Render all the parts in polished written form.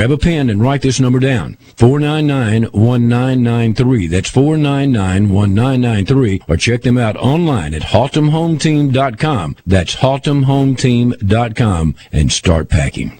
Grab a pen and write this number down. 499-1993. That's 499-1993. Or check them out online at HaltomHomeTeam.com. That's HaltomHomeTeam.com and start packing.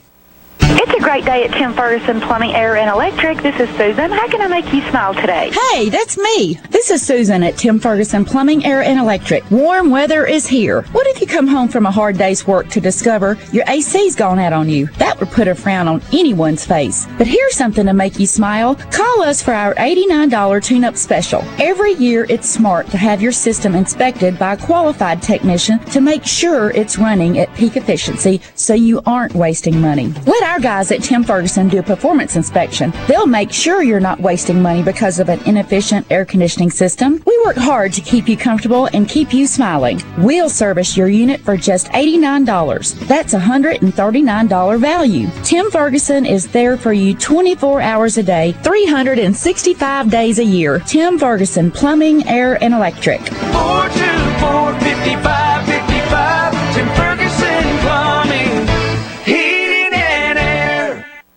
It's a great day at Tim Ferguson Plumbing, Air, and Electric. This is Susan. How can I make you smile today? Hey, that's me. This is Susan at Tim Ferguson Plumbing, Air, and Electric. Warm weather is here. What if you come home from a hard day's work to discover your AC's gone out on you? That would put a frown on anyone's face. But here's something to make you smile. Call us for our $89 tune-up special. Every year, it's smart to have your system inspected by a qualified technician to make sure it's running at peak efficiency so you aren't wasting money. Let our guys at Tim Ferguson do a performance inspection. They'll make sure you're not wasting money because of an inefficient air conditioning system. We work hard to keep you comfortable and keep you smiling. We'll service your unit for just $89. That's a $139 value. Tim Ferguson is there for you 24 hours a day, 365 days a year. Tim Ferguson Plumbing, Air, and Electric. 424-5555. Tim Ferguson Plumbing.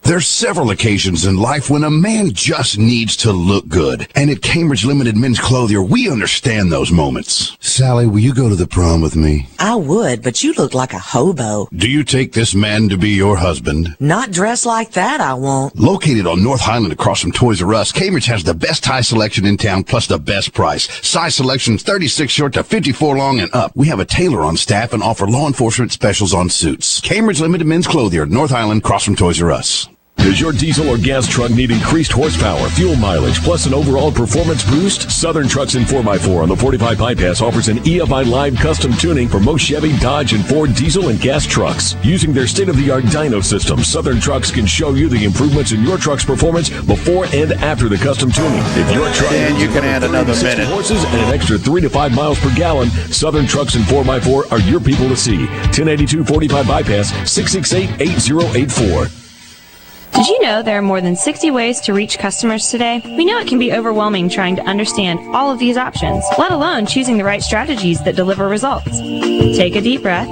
There's several occasions in life when a man just needs to look good. And at Cambridge Limited Men's Clothier, we understand those moments. Sally, will you go to the prom with me? I would, but you look like a hobo. Do you take this man to be your husband? Not dressed like that, I won't. Located on North Highland across from Toys R Us, Cambridge has the best tie selection in town plus the best price. Size selections 36 short to 54 long and up. We have a tailor on staff and offer law enforcement specials on suits. Cambridge Limited Men's Clothier, North Highland, across from Toys R Us. Does your diesel or gas truck need increased horsepower, fuel mileage, plus an overall performance boost? Southern Trucks and 4x4 on the 45 Bypass offers an EFI Live custom tuning for most Chevy, Dodge, and Ford diesel and gas trucks. Using their state-of-the-art dyno system, Southern Trucks can show you the improvements in your truck's performance before and after the custom tuning. If your truck and you can add another 60 minute. horses and an extra 3 to 5 miles per gallon, Southern Trucks and 4x4 are your people to see. 1082 45 Bypass, 668-8084. Did you know there are more than 60 ways to reach customers today? We know it can be overwhelming trying to understand all of these options, let alone choosing the right strategies that deliver results. Take a deep breath.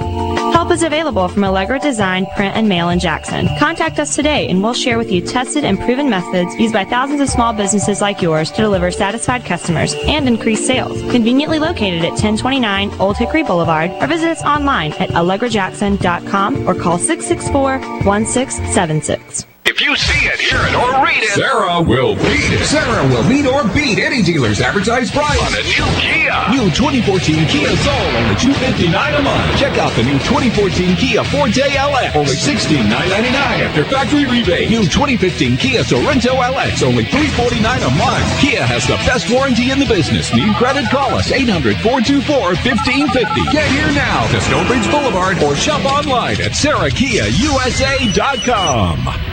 Help is available from Allegra Design, Print, and Mail in Jackson. Contact us today and we'll share with you tested and proven methods used by thousands of small businesses like yours to deliver satisfied customers and increase sales. Conveniently located at 1029 Old Hickory Boulevard, or visit us online at allegrajackson.com or call 664-1676. If you see it, hear it, or read it, Sarah will beat it. Sarah will meet or beat any dealer's advertised price on a new Kia. New 2014 Kia Soul, only $259 a month. Check out the new 2014 Kia Forte LX, only $16,999 after factory rebate. New 2015 Kia Sorento LX, only $349 a month. Kia has the best warranty in the business. Need credit? Call us 800-424-1550. Get here now to Stonebridge Boulevard or shop online at SarahKiaUSA.com.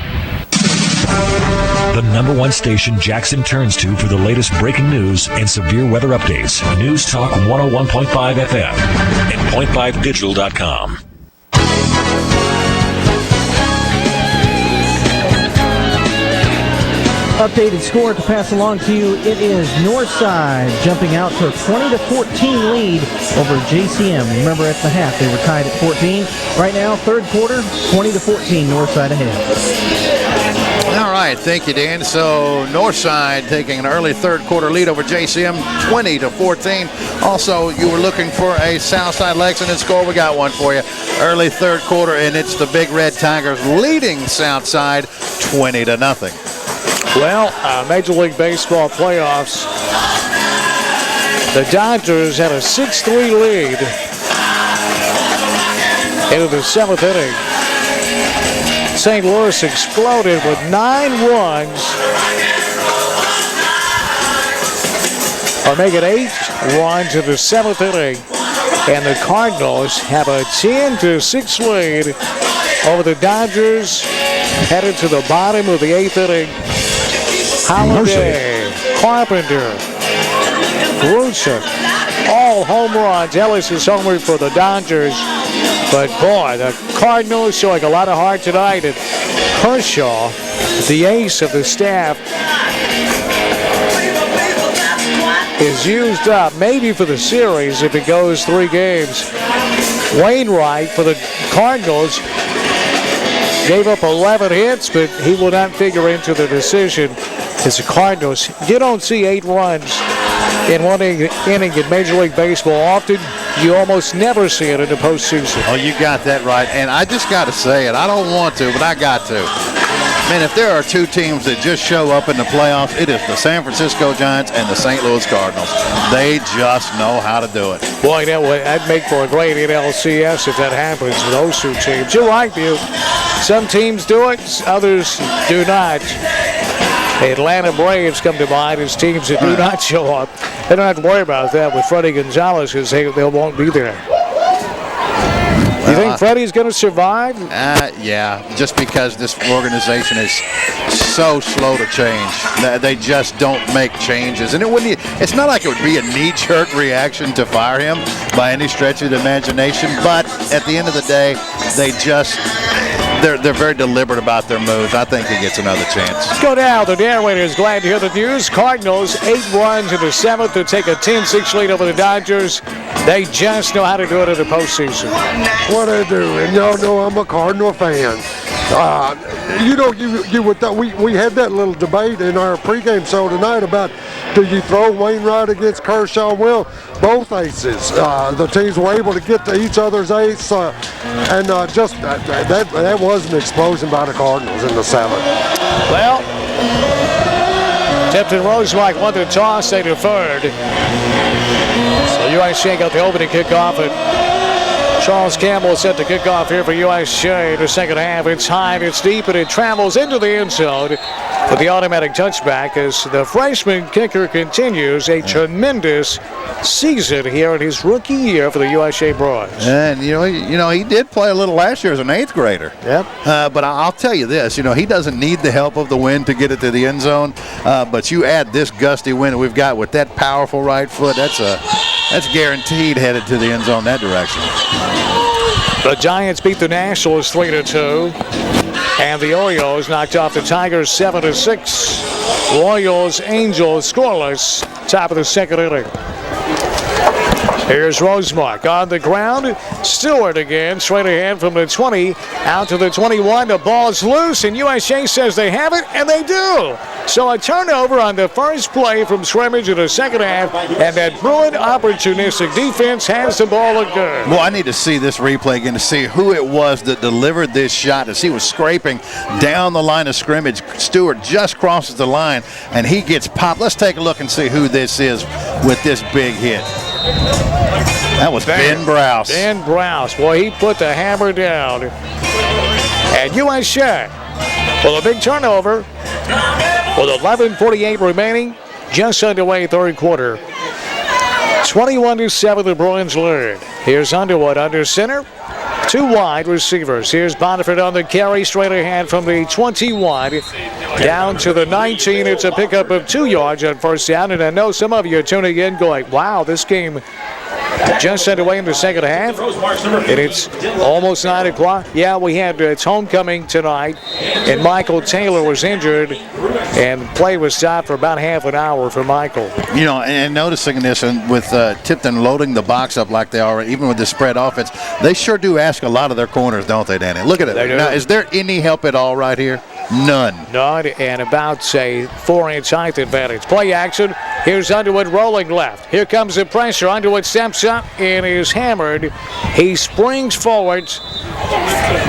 The number one station Jackson turns to for the latest breaking news and severe weather updates. News Talk 101.5 FM and point5digital.com. Updated score to pass along to you. It is Northside jumping out to a 20-14 lead over JCM. Remember at the half they were tied at 14. Right now, third quarter, 20-14, Northside ahead. All right, thank you, Dan. So Northside taking an early third quarter lead over JCM, 20-14. Also, you were looking for a Southside Lexington score. We got one for you. Early third quarter, and it's the Big Red Tigers leading Southside 20-0. Well, Major League Baseball playoffs, the Dodgers had a 6-3 lead into the seventh inning. St. Louis exploded with 9 runs, or make it 8 runs in the seventh inning, and the Cardinals have a 10-6 lead over the Dodgers, headed to the bottom of the eighth inning. Holiday, Carpenter, Gruson, all home runs. Ellis is homered for the Dodgers. But boy, the Cardinals showing a lot of heart tonight. And Kershaw, the ace of the staff, is used up maybe for the series if it goes 3 games. Wainwright for the Cardinals gave up 11 hits, but he will not figure into the decision. As the Cardinals, you don't see 8 runs in one inning in Major League Baseball often. You almost never see it in the postseason. Oh, you got that right. And I just got to say it. I don't want to, but I got to. Man, if there are 2 teams that just show up in the playoffs, it is the San Francisco Giants and the St. Louis Cardinals. They just know how to do it. Boy, that'd make for a great NLCS if that happens with those 2 teams. You're right, Butte. Some teams do it, others do not. The Atlanta Braves come to mind as teams that do not show up. They don't have to worry about that with Freddie Gonzalez because they won't be there. You think Freddie's going to survive? Yeah, just because this organization is so slow to change. They just don't make changes. And it's not like it would be a knee-jerk reaction to fire him by any stretch of the imagination. But at the end of the day, they're very deliberate about their moves. I think he gets another chance. Let's go down. The narrator's glad to hear the news. Cardinals 8 runs in the 7th to take a 10-6 lead over the Dodgers. They just know how to do it in the postseason. What they do, and y'all know I'm a Cardinal fan. You would we had that little debate in our pregame show tonight about do you throw Wainwright against Kershaw? Well, both aces. The teams were able to get to each other's ace, and that was an explosion by the Cardinals in the 7th. Well, Tipton Rosemark won the toss. They deferred. So USJ got the opening kickoff, and Charles Campbell set to kick off here for USJ in the second half. It's high, it's deep, and it travels into the end zone with the automatic touchback as the freshman kicker continues a tremendous season here in his rookie year for the USJ Broads. And, he did play a little last year as an 8th grader. Yep. But I'll tell you this, he doesn't need the help of the wind to get it to the end zone. But you add this gusty wind that we've got with that powerful right foot, that's guaranteed headed to the end zone that direction. The Giants beat the Nationals 3-2. And the Orioles knocked off the Tigers 7-6. Royals, Angels scoreless. Top of the second inning. Here's Rosemark on the ground. Stewart again, straight ahead from the 20 out to the 21. The ball's loose, and USJ says they have it, and they do. So a turnover on the first play from scrimmage in the second half, and that Bruin opportunistic defense has the ball again. Well, I need to see this replay again to see who it was that delivered this shot. As he was scraping down the line of scrimmage, Stewart just crosses the line, and he gets popped. Let's take a look and see who this is with this big hit. That was Ben Browse. Ben Browse. Boy, he put the hammer down. And USJ, well, a big turnover with 11:48 remaining, just underway third quarter. 21-7, the Bruins lead. Here's Underwood under center. 2 wide receivers. Here's Bonifant on the carry, straight ahead from the 21 down to the 19. It's a pickup of 2 yards on first down. And I know some of you are tuning in going, wow, this game just underway in the second half, and it's almost 9 o'clock. Yeah, we had it's homecoming tonight, and Michael Taylor was injured, and play was stopped for about half an hour for Michael. And noticing this, and with Tipton loading the box up like they are, even with the spread offense, they sure do ask a lot of their corners, don't they, Danny? Look at it. Now, is there any help at all right here? None, and about, say, 4-inch height advantage. Play action. Here's Underwood rolling left. Here comes the pressure. Underwood steps up and is hammered. He springs forward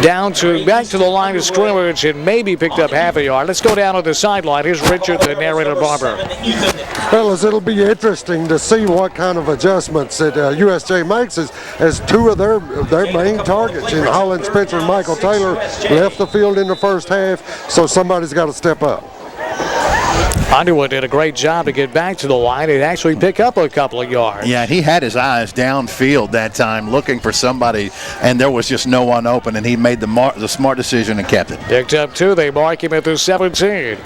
back to the line of scrimmage and maybe picked up half a yard. Let's go down to the sideline. Here's Richard, the narrator Barber. Fellas, it'll be interesting to see what kind of adjustments that USJ makes as 2 of their main targets in Holland Spencer and Michael Taylor left the field in the first half, so somebody's got to step up. Underwood did a great job to get back to the line and actually pick up a couple of yards. Yeah, he had his eyes downfield that time looking for somebody, and there was just no one open, and he made the smart decision and kept it. Picked up 2. They mark him at the 17.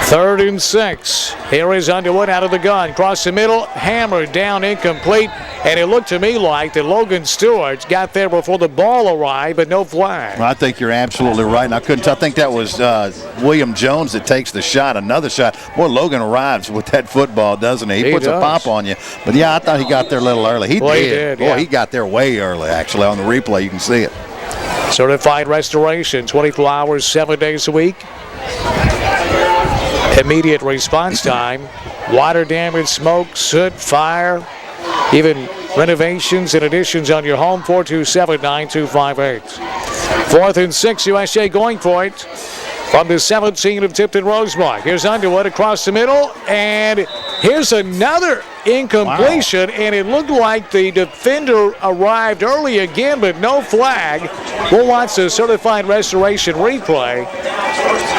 3rd and 6. Here is Underwood out of the gun. Across the middle, hammered down, incomplete. And it looked to me like that Logan Stewart got there before the ball arrived, but no flag. Well, I think you're absolutely right. And I think that was William Jones that takes the shot, another shot. Boy, Logan arrives with that football, doesn't he? He puts a pop on you. But, yeah, I thought he got there a little early. He did. Boy, he got there way early, actually. On the replay, you can see it. Certified restoration, 24 hours, 7 days a week. Immediate response time. Water damage, smoke, soot, fire, even renovations and additions on your home. 427-9258. 4th and 6, USJ going for it from the 17 of Tipton Rosemark. Here's Underwood across the middle, and here's another incompletion, and it looked like the defender arrived early again, but no flag. We'll watch the certified restoration replay.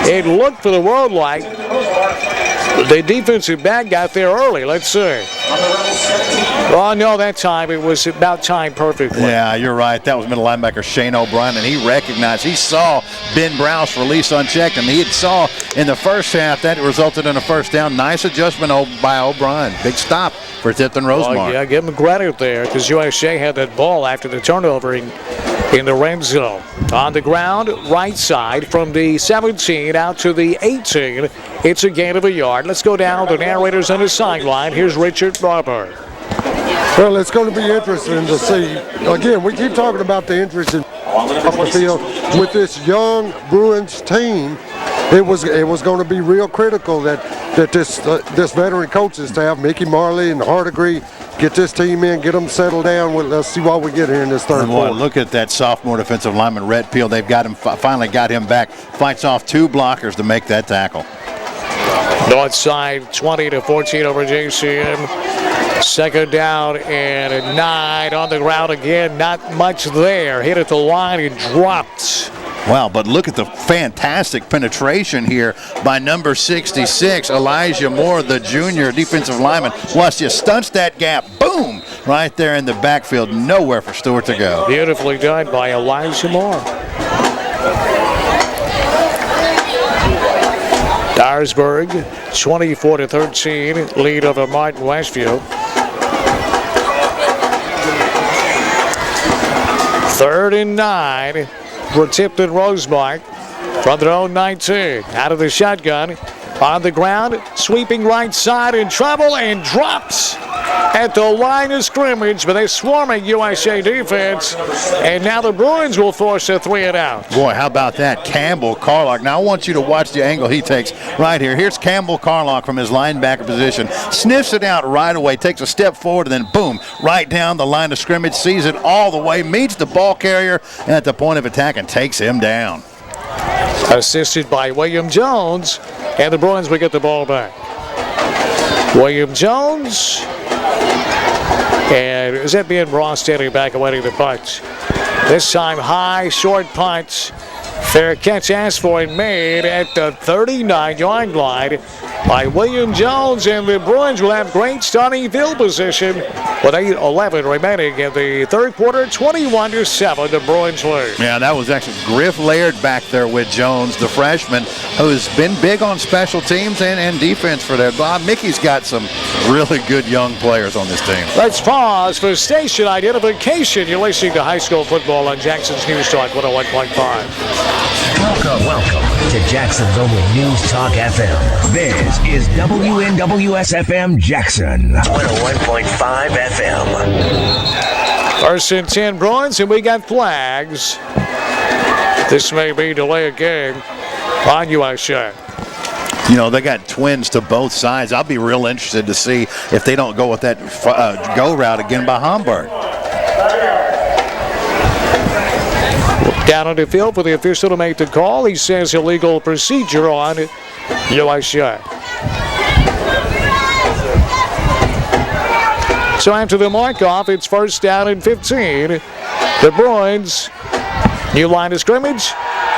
It looked for the world like the defensive back got there early. Let's see. Oh, no, that time it was about timed perfectly. Yeah, you're right. That was middle linebacker Shane O'Brien, and he recognized, he saw Ben Browse release unchecked, and he saw in the first half that resulted in a first down. Nice adjustment by O'Brien. Big stop for Tipton Rosemark. Yeah, give him credit there because USJ had that ball after the turnover in the red zone. On the ground, right side from the 17 out to the 18. It's a gain of a yard. Let's go down to the narrators on the sideline. Here's Richard Barber. Well, it's going to be interesting to see. Again, we keep talking about the interest in off the field with this young Bruins team. It was going to be real critical that this veteran coaching staff, Mickey Marley and Hardegree, get this team in, get them settled down. Let's see what we get here in this third quarter. Look at that sophomore defensive lineman, Rhett Peel. They've got him, finally got him back. Fights off 2 blockers to make that tackle. North side, 20-14 over JCM. Second down and 9 on the ground again. Not much there. Hit at the line and dropped. Wow, but look at the fantastic penetration here by number 66, Elijah Moore, the junior defensive lineman. Watch, just stunts that gap. Boom! Right there in the backfield. Nowhere for Stewart to go. Beautifully done by Elijah Moore. Dyersburg, 24-13, lead over Martin Westview. 3rd and 9 for Tipton Rosemark from their own 19. Out of the shotgun, on the ground, sweeping right side in trouble and drops at the line of scrimmage, but they're swarming USA defense, and now the Bruins will force a 3 and out. Boy, how about that? Campbell Carlock. Now I want you to watch the angle he takes right here. Here's Campbell Carlock from his linebacker position. Sniffs it out right away, takes a step forward, and then boom, right down the line of scrimmage, sees it all the way, meets the ball carrier at the point of attack and takes him down. Assisted by William Jones, and the Bruins will get the ball back. William Jones, and is that being Ross standing back awaiting the punch? This time high, short punch. Fair catch asked for and made at the 39-yard line by William Jones, and the Bruins will have great starting field position with 8:11 remaining in the third quarter. 21-7, the Bruins lead. Yeah, that was actually Griff Laird back there with Jones, the freshman, who's been big on special teams and defense for that. Bob Mickey's got some really good young players on this team. Let's pause for station identification. You're listening to high school football on Jackson's News Talk 101.5. Welcome to Jackson's only News Talk FM. This is WNWS-FM Jackson, 101.5 FM. First and 10 Bruins, and we got flags. This may be delay a game on USJ. You know, they got twins to both sides. I'll be real interested to see if they don't go with that go route again by Hamburg. Down on the field for the official to make the call. He says illegal procedure on USJ. So after the mark-off, it's first down and 15. The Bruins, new line of scrimmage,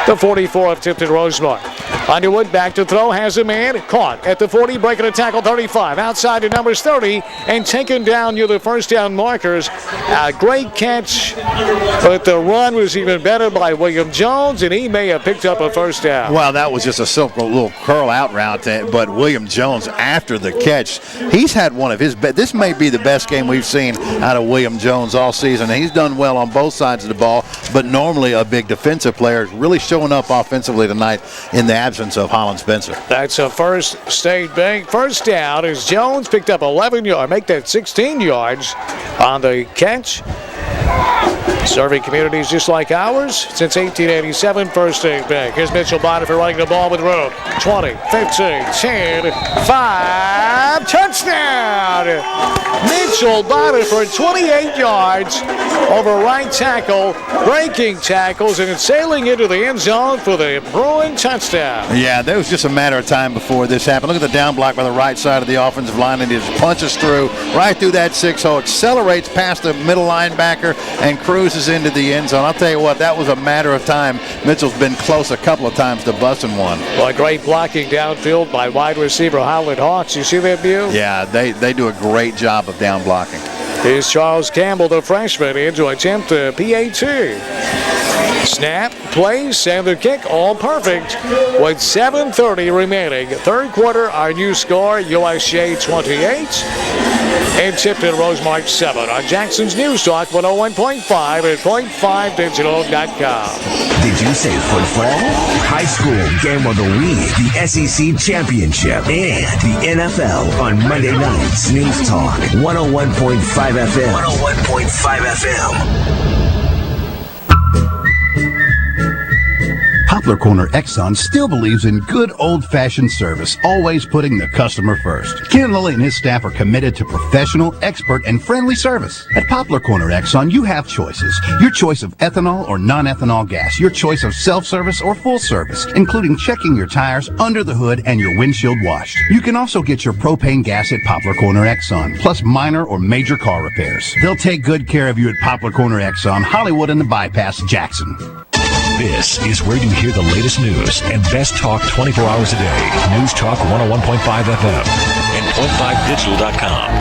the 44 of Tipton Rosemark. Underwood back to throw, has a man, caught at the 40, breaking a tackle 35, outside to numbers 30, and taken down near the first down markers. A great catch, but the run was even better by William Jones, and he may have picked up a first down. Well, that was just a simple little curl out route, but William Jones, after the catch, he's had one of his best. This may be the best game we've seen out of William Jones all season. He's done well on both sides of the ball, but normally a big defensive player is really showing up offensively tonight in the absence of Holland Spencer. That's a first State Bank first down as Jones picked up 11 yards, make that 16 yards on the catch. Serving communities just like ours since 1887. First State Bank. Here's Mitchell Bonifer running the ball with room. 20, 15, 10, 5. Touchdown! Mitchell Bonifer, 28 yards over right tackle, breaking tackles, and sailing into the end zone for the Bruin touchdown. Yeah, there was just a matter of time before this happened. Look at the down block by the right side of the offensive line, and he just punches through, right through that 6-hole, accelerates past the middle linebacker, and cruises into the end zone. I'll tell you what, that was a matter of time. Mitchell's been close a couple of times to busting one. Well, great blocking downfield by wide receiver Howland Hawks. You see that view? Yeah, they do a great job of down blocking. Here's Charles Campbell, the freshman, in to attempt a PAT. Snap, place, and the kick all perfect with 7:30 remaining. Third quarter, our new score, USJ 28 and Tipton Rosemark 7 on Jackson's News Talk 101.5 and .5digital.com. Did you say football? High school game of the week, the SEC championship, and the NFL on Monday nights. News Talk 101.5 FM. 101.5 FM. Poplar Corner Exxon still believes in good old-fashioned service, always putting the customer first. Ken Lilly and his staff are committed to professional, expert, and friendly service. At Poplar Corner Exxon, you have choices. Your choice of ethanol or non-ethanol gas. Your choice of self-service or full service, including checking your tires, under the hood, and your windshield washed. You can also get your propane gas at Poplar Corner Exxon, plus minor or major car repairs. They'll take good care of you at Poplar Corner Exxon, Hollywood and the Bypass, Jackson. This is where you hear the latest news and best talk 24 hours a day. News Talk 101.5 FM and .5digital.com.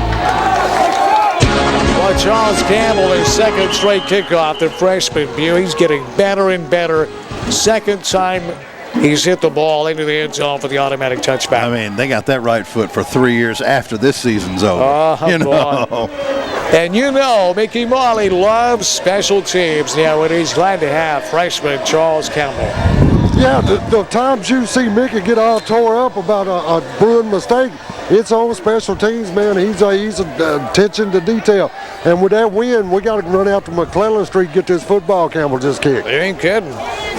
Well, Charles Campbell, his second straight kickoff, the freshman view. He's getting better and better. Second time he's hit the ball into the end zone for the automatic touchback. I mean, they got that right foot for 3 years after this season's over. Oh, boy. And you know, Mickey Marley loves special teams. Now, and he's glad to have freshman Charles Campbell. Yeah, the times you see Mickey get all tore up about a Bruin mistake, it's on special teams, man. He's attention to detail. And with that win, we got to run out to McClellan Street, get this football Campbell just kicked. You ain't kidding.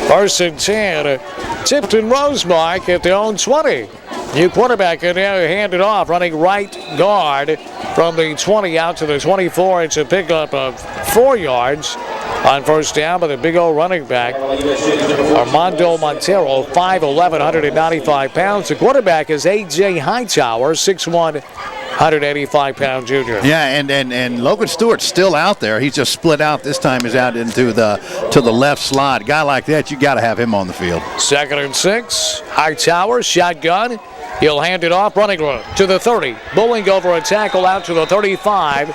First and 10. Tipton Rosemark at their own 20. New quarterback in there, hand it off, running right guard from the 20 out to the 24. It's a pickup of 4 yards on first down by the big old running back, Armando Montero, 5'11", 195 pounds. The quarterback is A.J. Hightower, 6'1", 185-pound junior. Yeah, and Logan Stewart's still out there. He's just split out. This time he's out into the left slot. A guy like that, you got to have him on the field. Second and 6. Hightower, shotgun. He'll hand it off, running room to the 30. Bowling over a tackle out to the 35.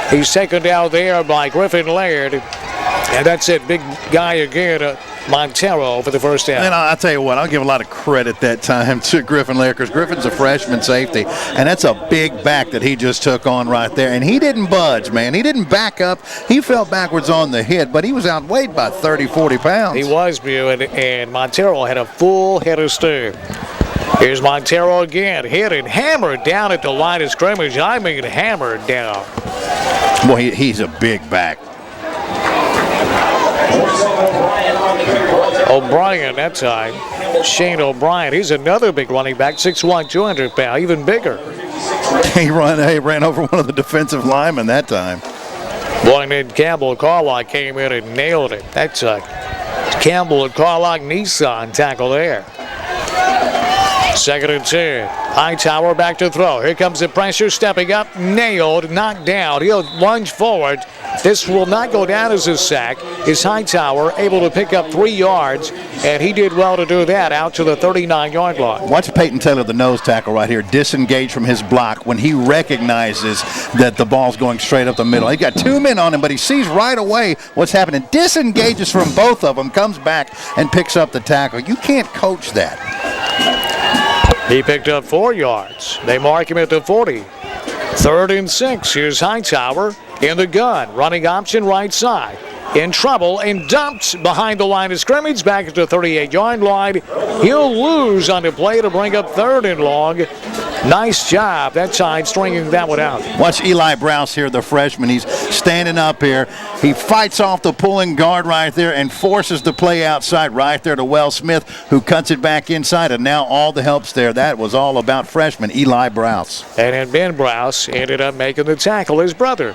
He's taken down there by Griffin Laird. And that's it, big guy again, Montero for the first down. And I'll tell you what, I'll give a lot of credit that time to Griffin Laird, because Griffin's a freshman safety, and that's a big back that he just took on right there. And he didn't budge, man. He didn't back up. He fell backwards on the hit, but he was outweighed by 30, 40 pounds. He was, and Montero had a full head of steam. Here's Montero again, hit and hammered down at the line of scrimmage. I mean, hammered down. Boy, he's a big back. O'Brien that time. Shane O'Brien. He's another big running back, 6'1", 200 pounds, even bigger. He ran over one of the defensive linemen that time. Boy, then Campbell Carlock came in and nailed it. That's Campbell and Carlock Nissan tackle there. Second and 10. Hightower back to throw. Here comes the pressure, stepping up, nailed, knocked down. He'll lunge forward. This will not go down as a sack. Is Hightower able to pick up 3 yards, and he did well to do that out to the 39-yard line. Watch Peyton Taylor, the nose tackle right here, disengage from his block when he recognizes that the ball's going straight up the middle. He got 2 men on him, but he sees right away what's happening. Disengages from both of them, comes back and picks up the tackle. You can't coach that. He picked up 4 yards. They mark him at the 40. Third and 6. Here's Hightower in the gun. Running option right side. In trouble and dumped behind the line of scrimmage. Back at the 38-yard line. He'll lose on the play to bring up 3rd and long. Nice job that time stringing that one out. Watch Eli Browse here, the freshman. He's standing up here. He fights off the pulling guard right there and forces the play outside right there to Wells Smith, who cuts it back inside, and now all the help's there. That was all about freshman Eli Browse. And then Ben Browse ended up making the tackle, his brother.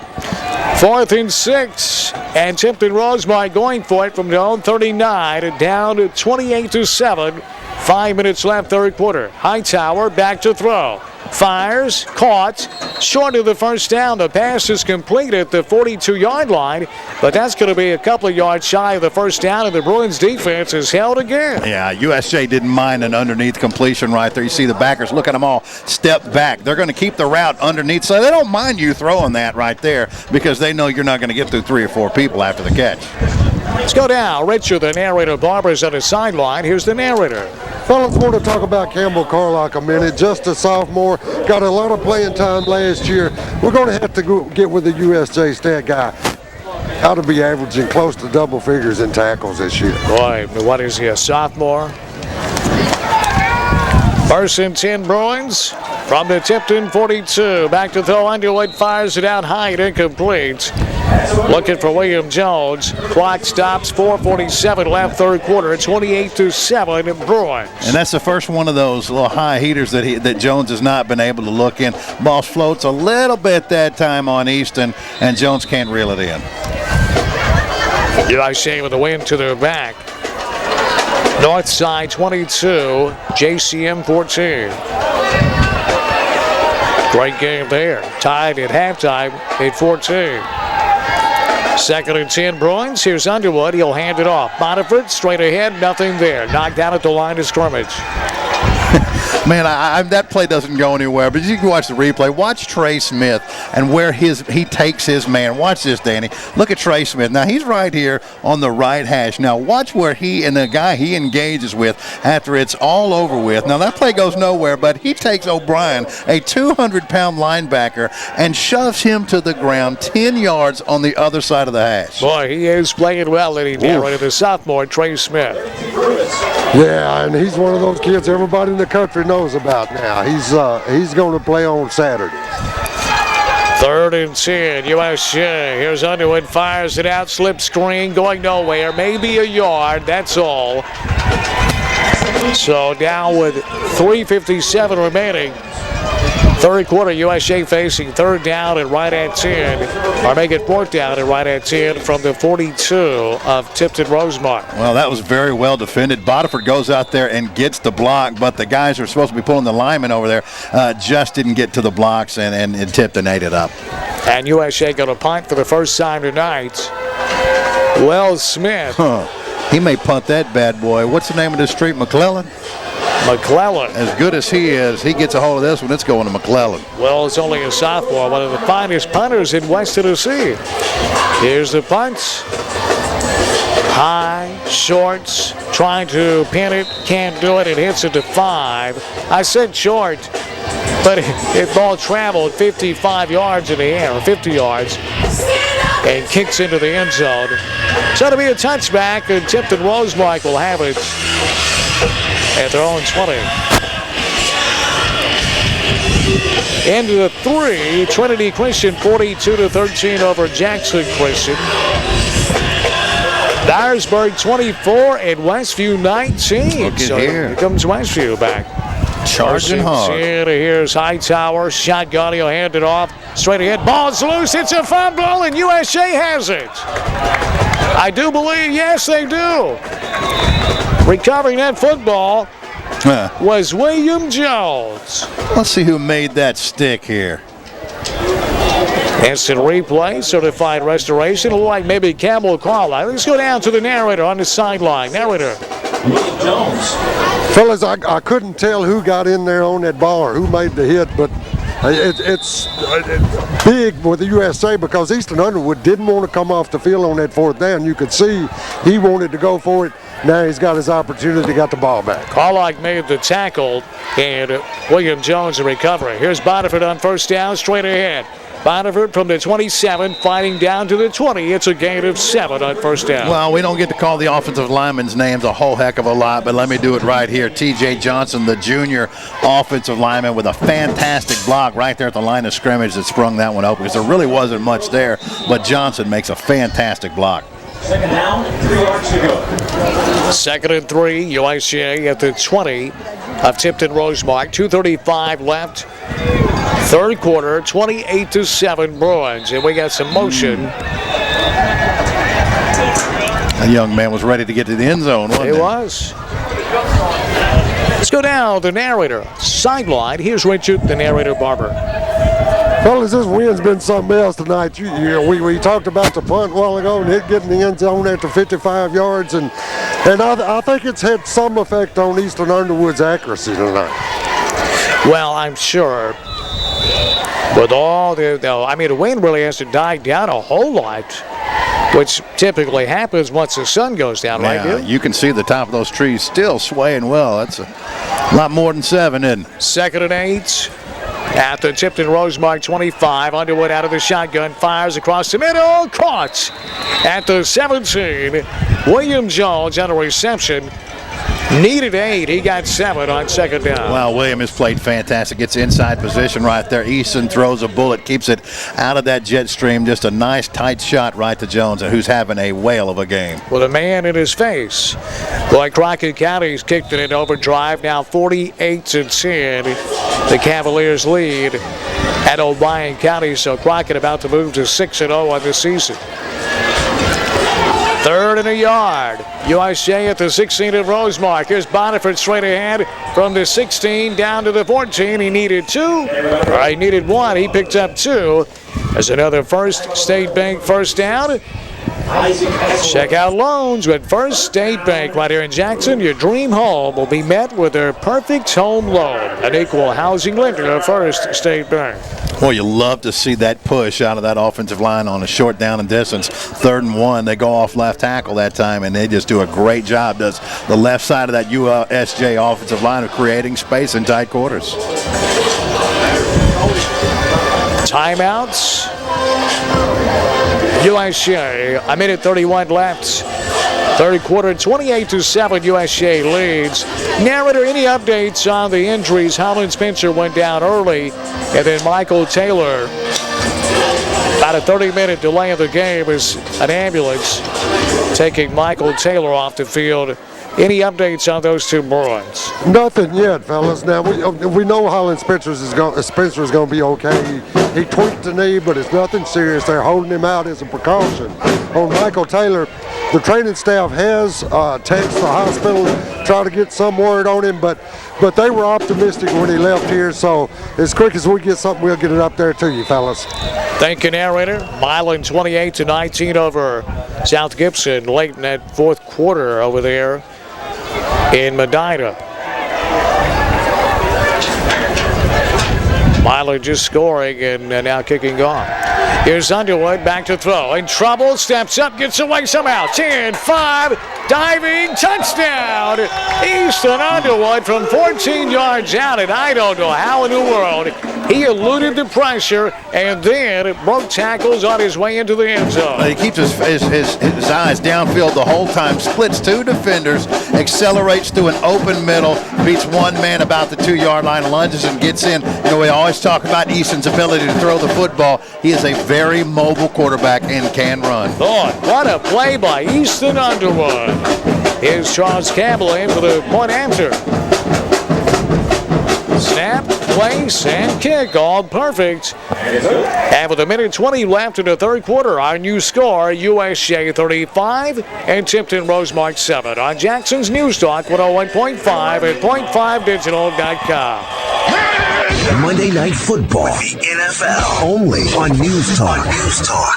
4th and 6, and Tipton Rosemark going for it from their own 39 and down to 28-7. 5 minutes left, third quarter. Hightower back to throw. Fires, caught, short of the first down. The pass is complete at the 42-yard line, but that's going to be a couple of yards shy of the first down, and the Bruins defense is held again. Yeah, USJ didn't mind an underneath completion right there. You see the backers, look at them all step back. They're going to keep the route underneath, so they don't mind you throwing that right there because they know you're not going to get through 3 or 4 people after the catch. Let's go down. Richard, the narrator, Barber's on the sideline. Here's the narrator. Fellas, want to talk about Campbell Carlock a minute. Just a sophomore, got a lot of playing time last year. We're going to have to get with the USJ stat guy. Ought to be averaging close to double figures in tackles this year. Boy, what is he, a sophomore? 1st and 10 Bruins from the Tipton 42. Back to throw. Underwood fires it out high and incomplete. Looking for William Jones. Clock stops. 4:47 left, third quarter. 28-7 Bruins. And that's the first one of those little high heaters that Jones has not been able to look in. Ball floats a little bit that time on Easton, and Jones can't reel it in. USJ with the win to their back. North side 22, JCM 14. Great game there. Tied at halftime at 14. 2nd and 10 Bruins. Here's Underwood. He'll hand it off. Boniford straight ahead. Nothing there. Knocked down at the line of scrimmage. Man, that play doesn't go anywhere, but you can watch the replay. Watch Trey Smith and where he takes his man. Watch this, Danny. Look at Trey Smith. Now, he's right here on the right hash. Now, watch where he and the guy he engages with after it's all over with. Now, that play goes nowhere, but he takes O'Brien, a 200-pound linebacker, and shoves him to the ground 10 yards on the other side of the hash. Boy, he is playing well, and he narrated the sophomore, Trey Smith. Yeah, and he's one of those kids everybody in the country knows about now. He's going to play on Saturday. 3rd and 10, USJ. Here's Underwood, fires it out, slip screen, going nowhere, maybe a yard, that's all. So down with 3:57 remaining. Third quarter, USJ facing third down and right at 10. Or make it fourth down and right at 10 from the 42 of Tipton Rosemark. Well, that was very well defended. Bodiford goes out there and gets the block, but the guys who are supposed to be pulling the linemen over there just didn't get to the blocks, and Tipton ate it up. And USJ got a punt for the first time tonight. Wells Smith. He may punt that bad boy. What's the name of this street? McClellan? McClellan. As good as he is, he gets a hold of this one, it's going to McClellan. Well, it's only a sophomore, one of the finest punters in West Tennessee. Here's the punt. High, shorts, trying to pin it, can't do it. It hits it to 5. I said short, but it ball traveled 55 yards in the air, or 50 yards, and kicks into the end zone. So it'll be a touchback, and Tipton Rosemark will have it at their own 20. Into the 3, Trinity Christian 42-13 over Jackson Christian. Dyersburg 24 and Westview 19. Look at here comes Westview back. Charging hard. Here's Hightower. Shotgun. He'll hand it off. Straight ahead. Ball's loose. It's a fumble, and USJ has it. I do believe, yes, they do. Recovering that football was William Jones. Let's see who made that stick here. Instant replay, certified restoration. Look like maybe Campbell Carlisle. Let's go down to the narrator on the sideline. Narrator. Jones. Fellas, I couldn't tell who got in there on that ball or who made the hit, but it's big with the USA because Easton Underwood didn't want to come off the field on that fourth down. You could see he wanted to go for it. Now he's got his opportunity, got the ball back. Carlock made the tackle, and William Jones in recovery. Here's Boniford on first down, straight ahead. Bonneville from the 27, fighting down to the 20. It's a gain of 7 on first down. Well, we don't get to call the offensive linemen's names a whole heck of a lot, but let me do it right here. T.J. Johnson, the junior offensive lineman, with a fantastic block right there at the line of scrimmage that sprung that one open, because there really wasn't much there, but Johnson makes a fantastic block. Second down, 3 yards to go. 2nd and 3, USJ at the 20 of Tipton Rosemark. 2:35 left. Third quarter, 28-7 Bruins, and we got some motion. A young man was ready to get to the end zone, wasn't he? He was. Let's go down the narrator sideline. Here's Richard, the narrator Barber. Fellas, this win's been something else tonight. We talked about the punt a while ago and it getting the end zone after 55 yards, and I think it's had some effect on Eastern Underwood's accuracy tonight. Well, I'm sure. With all the wind really hasn't died down a whole lot, which typically happens once the sun goes down, right here. You can see the top of those trees still swaying well. That's a lot more than 7, isn't it? 2nd and 8 at the Tipton Rosemark 25. Underwood out of the shotgun, fires across the middle, caught at the 17. William Jones on a reception. Needed 8. He got 7 on 2nd down. Well, William has played fantastic. Gets inside position right there. Easton throws a bullet, keeps it out of that jet stream. Just a nice tight shot right to Jones, who's having a whale of a game. With a man in his face. Boy, Crockett County's kicked it in overdrive. Now 48-10. The Cavaliers lead at O'Brien County. So Crockett about to move to 6-0 on the season. 3rd and a yard. USJ at the 16 of Rosemark. Here's Bonifant straight ahead from the 16 down to the 14. He needed 2. He needed 1. He picked up 2. There's another First State Bank first down. Check out loans with First State Bank right here in Jackson. Your dream home will be met with their perfect home loan. An equal housing lender of First State Bank. Well, you love to see that push out of that offensive line on a short down and distance. 3rd and 1, they go off left tackle that time, and they just do a great job. Does the left side of that USJ offensive line of creating space in tight quarters. Timeouts. USJ, a minute 31 left. Third quarter, 28-7, USJ leads. Narrator, any updates on the injuries? Holland Spencer went down early, and then Michael Taylor. About a 30-minute delay of the game is an ambulance taking Michael Taylor off the field. Any updates on those two Bruins? Nothing yet, fellas. Now, we know Holland Spencer is going to be okay. He tweaked the knee, but it's nothing serious. They're holding him out as a precaution. On Michael Taylor, the training staff has texted the hospital, try to get some word on him, but they were optimistic when he left here, so as quick as we get something, we'll get it up there to you, fellas. Thank you, narrator. Milan 28-19 over South Gibson late in that fourth quarter over there in Medina. Milan just scoring and now kicking off. Here's Underwood back to throw. In trouble, steps up, gets away somehow. 10-5, diving, touchdown. Easton Underwood from 14 yards out, and I don't know how in the world he eluded the pressure and then broke tackles on his way into the end zone. He keeps his eyes downfield the whole time, splits 2 defenders, accelerates through an open middle, beats one man about the 2-yard line, lunges and gets in. You know, we always talk about Easton's ability to throw the football. He is a very mobile quarterback and can run. Lord, what a play by Easton Underwood. Here's Charles Campbell in for the point answer. Snap, place, and kick, all perfect. And with a minute 20 left in the third quarter, our new score, USJ 35 and Tipton Rosemark 7 on Jackson's News Talk 101.5 and .5digital.com. Monday Night Football with the NFL only on News Talk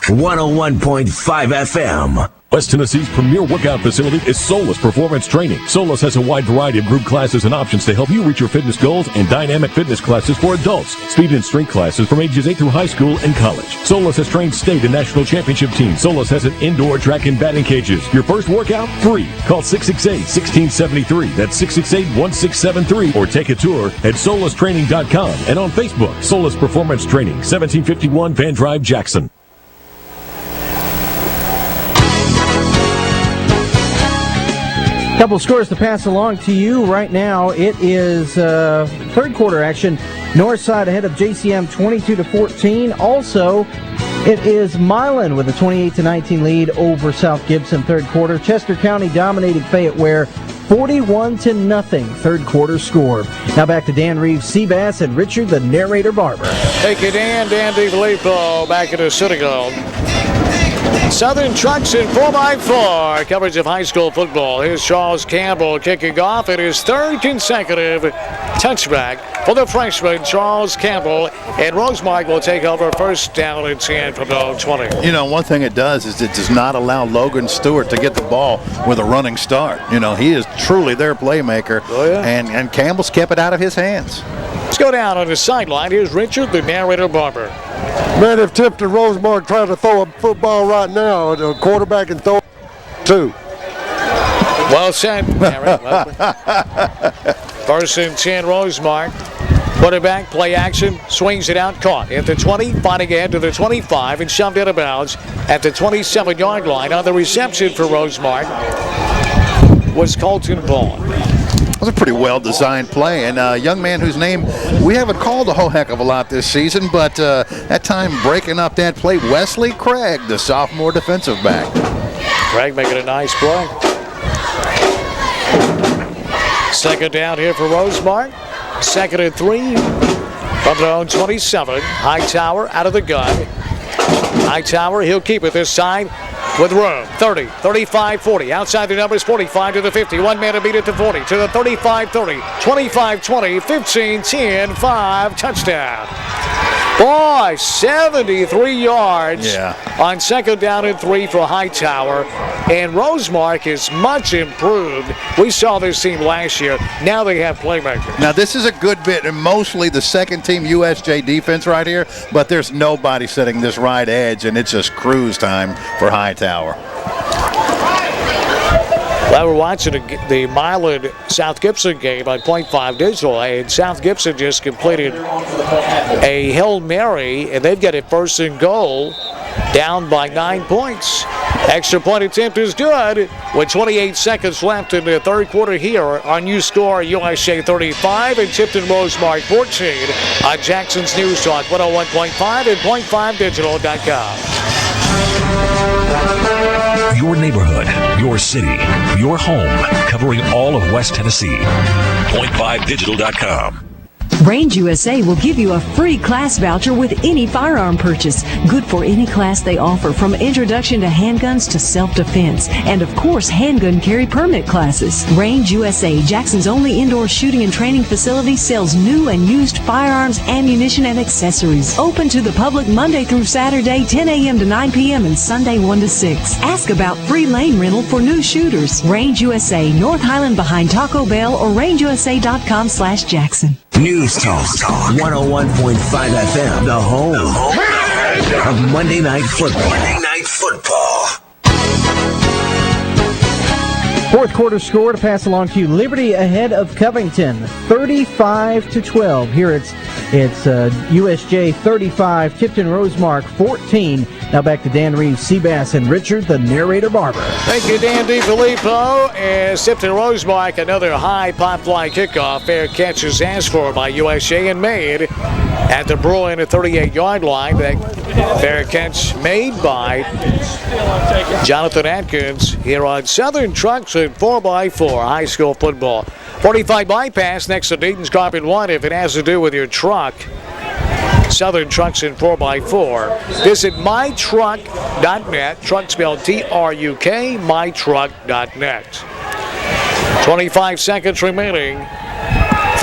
101.5 FM. West Tennessee's premier workout facility is Solus Performance Training. Solus has a wide variety of group classes and options to help you reach your fitness goals, and dynamic fitness classes for adults, speed and strength classes from ages 8 through high school and college. Solus has trained state and national championship teams. Solus has an indoor track and batting cages. Your first workout, free. Call 668-1673. That's 668-1673. Or take a tour at solustraining.com and on Facebook, Solus Performance Training, 1751 Van Drive, Jackson. Couple scores to pass along to you right now. It is third quarter action. Northside ahead of JCM 22-14. Also, it is Milan with a 28-19 lead over South Gibson third quarter. Chester County dominated Fayette Ware 41-0 third quarter score. Now back to Dan Reeves, Seabass, and Richard the narrator Barber. Thank you, Dan. Dan DiFilippo back in the Citadel. Southern Trucks in 4x4 coverage of high school football. Here's Charles Campbell kicking off. It is third consecutive touchback for the freshman Charles Campbell, and Rosemark will take over first down and 10 from the own 20. You know, one thing it does is it does not allow Logan Stewart to get the ball with a running start. You know, he is truly their playmaker, and Campbell's kept it out of his hands. Let's go down on the sideline. Here's Richard, the narrator Barber. Man, if Tipton Rosemark tried to throw a football right now, the quarterback can throw two. Well said, Barry. First and 10, Rosemark. Quarterback, play action, swings it out, caught at the 20, fighting ahead to the 25, and shoved out of bounds at the 27-yard line. On the reception for Rosemark was Colton Vaughn. It was a pretty well-designed play, and a young man whose name we haven't called a whole heck of a lot this season, but that time breaking up that play, Wesley Craig, the sophomore defensive back. Craig making a nice play. Second down here for Rosemark. Second and 3 from their own 27. Hightower out of the gun. Hightower, he'll keep it this time with room. 30, 35, 40. Outside the numbers, 45 to the 50. One man to beat it to 40, to the 35, 30, 25, 20, 15, 10, 5. Touchdown. Boy, 73 yards on second down and 3 for Hightower. And Rosemark is much improved. We saw this team last year. Now they have playmakers. Now, this is a good bit, and mostly the second-team USJ defense right here, but there's nobody setting this right edge, and it's just cruise time for Hightower. Well, we're watching the Milan South Gibson game on .5 Digital, and South Gibson just completed a Hail Mary, and they've got a first and goal down by 9 points. Extra point attempt is good with 28 seconds left in the third quarter here on U Score USJ 35 and Tipton Rosemark 14 on Jackson's News Talk 101.5 and .5digital.com. Your neighborhood, your city, your home, covering all of West Tennessee. .5digital.com. Range USA will give you a free class voucher with any firearm purchase. Good for any class they offer, from introduction to handguns to self-defense. And of course, handgun carry permit classes. Range USA, Jackson's only indoor shooting and training facility, sells new and used firearms, ammunition, and accessories. Open to the public Monday through Saturday, 10 a.m. to 9 p.m. and Sunday 1 to 6. Ask about free lane rental for new shooters. Range USA, North Highland behind Taco Bell, or rangeusa.com/Jackson. News Talk 101.5 FM, the home of Monday Night Football. Monday Night Football. Fourth quarter score to pass along to you. Liberty ahead of Covington, 35-12. Here it's USJ 35, Tipton Rosemark 14. Now back to Dan Reeves, Seabass, and Richard, the narrator Barber. Thank you, Dan DiFilippo. And Tipton Rosemark, another high pop fly kickoff. Fair catch is asked for by USJ and made at the Bruin at 38-yard line. That fair catch made by Jonathan Atkins here on Southern Trucks and 4x4 high school football. 45 bypass next to Deaton's Carpet 1 if it has to do with your truck. Southern Trucks in 4x4. Visit mytruck.net. Truck spelled T-R-U-K, mytruck.net. 25 seconds remaining.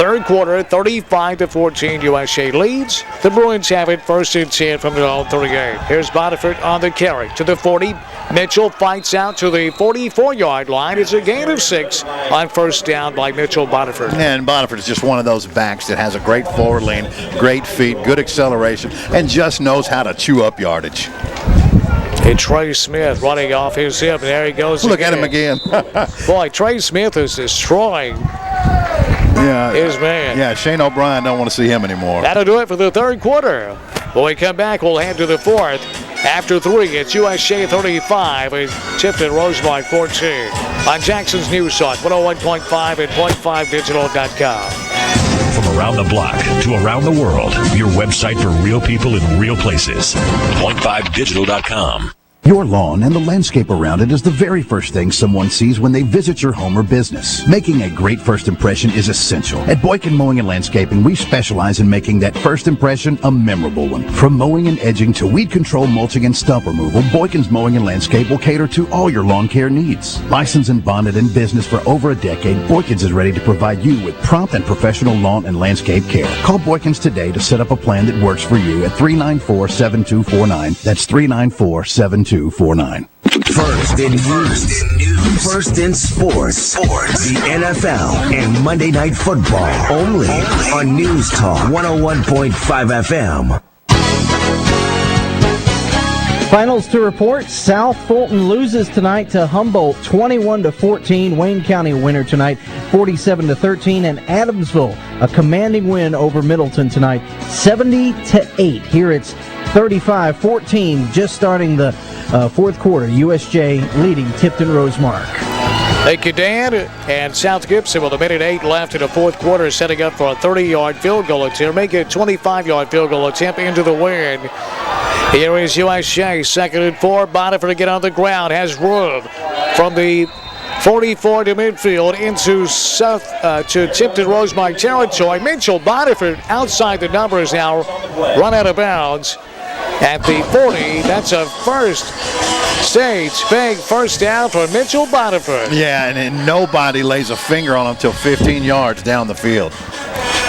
Third quarter, 35-14, USJ leads. The Bruins have it 1st and 10 from their own 38. Here's Bonifant on the carry to the 40. Mitchell fights out to the 44-yard line. It's a gain of 6 on first down by Mitchell Bonifant. And Bonifant is just one of those backs that has a great forward lean, great feet, good acceleration, and just knows how to chew up yardage. And Trey Smith running off his hip. There he goes. Look at him again. Boy, Trey Smith is destroying his man. Yeah, Shane O'Brien don't want to see him anymore. That'll do it for the third quarter. When we come back, we'll head to the fourth. After 3, it's USJ 35 and Tipton Rosemark 14 on Jackson's News Talk 101.5 and .5digital.com. From around the block to around the world, your website for real people in real places. .5digital.com. Your lawn and the landscape around it is the very first thing someone sees when they visit your home or business. Making a great first impression is essential. At Boykin Mowing and Landscaping, we specialize in making that first impression a memorable one. From mowing and edging to weed control, mulching, and stump removal, Boykin's Mowing and Landscape will cater to all your lawn care needs. Licensed and bonded in business for over a decade, Boykins is ready to provide you with prompt and professional lawn and landscape care. Call Boykins today to set up a plan that works for you at 394-7249. That's 394-7249. First in news, first in sports, the NFL, and Monday Night Football. Only on News Talk 101.5 FM. Finals to report. South Fulton loses tonight to Humboldt 21-14. Wayne County winner tonight 47-13. And Adamsville a commanding win over Middleton tonight 70-8. Here it's 35-14 just starting the fourth quarter. USJ leading Tipton Rosemark. Thank you, Dan. And South Gibson with 1:08 left in the fourth quarter, setting up for a 30-yard field goal attempt. Make it a 25-yard field goal attempt into the win. Here is USJ, 2nd and 4. Bonifant to get on the ground, has room from the 44 to midfield into to Tipton Rosemark territory. Mitchell Bonifant outside the numbers now, run out of bounds at the 40. That's a first stage big first down for Mitchell Bonifant. Yeah, and nobody lays a finger on him until 15 yards down the field.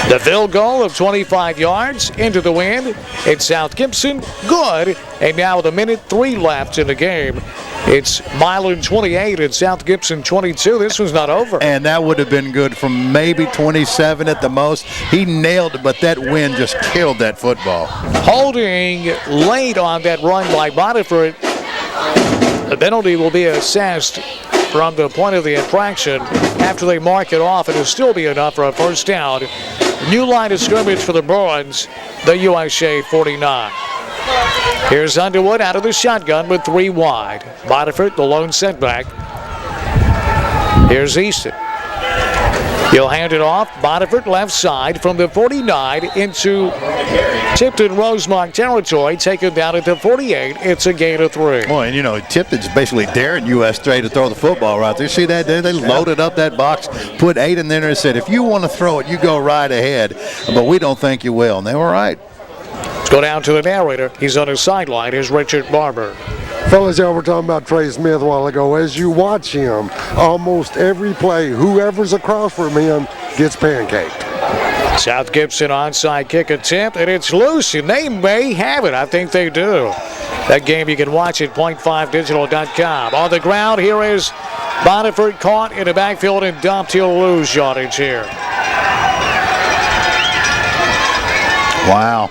The field goal of 25 yards into the wind. It's South Gibson, good. And now with 1:03 left in the game, it's Milan 28 and South Gibson 22. This one's not over. And that would have been good from maybe 27 at the most. He nailed it, but that wind just killed that football. Holding late on that run by Bonifant. The penalty will be assessed from the point of the infraction. After they mark it off, it'll still be enough for a first down. New line of scrimmage for the Bruins, the USJ 49. Here's Underwood out of the shotgun with 3 wide. Bonifant, the lone setback. Here's Easton. He'll hand it off. Bonifant left side from the 49 into Tipton Rosemark territory. Taken down at the 48. It's a gain of 3. Boy, and you know, Tipton's basically daring USJ to throw the football right there. See that? They loaded up that box, put 8 in there and said, if you want to throw it, you go right ahead. But we don't think you will. And they were right. Let's go down to the narrator. He's on his sideline. Here's Richard Barber. Fellas, y'all were talking about Trey Smith a while ago. As you watch him, almost every play, whoever's across from him gets pancaked. South Gibson onside kick attempt, and it's loose, and they may have it. I think they do. That game you can watch at .5digital.com. On the ground, here is Bonifant caught in the backfield and dumped. He'll lose yardage here. Wow.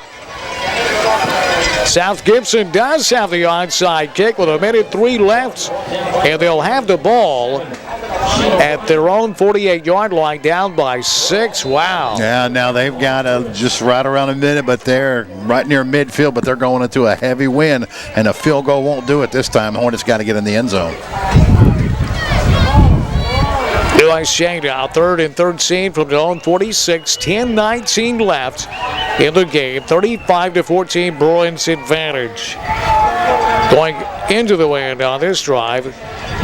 South Gibson does have the onside kick with 1:03 left, and they'll have the ball at their own 48-yard line, down by 6. Wow. Yeah, now they've got just right around a minute, but they're right near midfield, but they're going into a heavy wind, and a field goal won't do it this time. Hornets got to get in the end zone. USJ now 3rd and 13 from their own 46. 10-19 left in the game. 35-14 Bruins advantage. Going into the wind on this drive.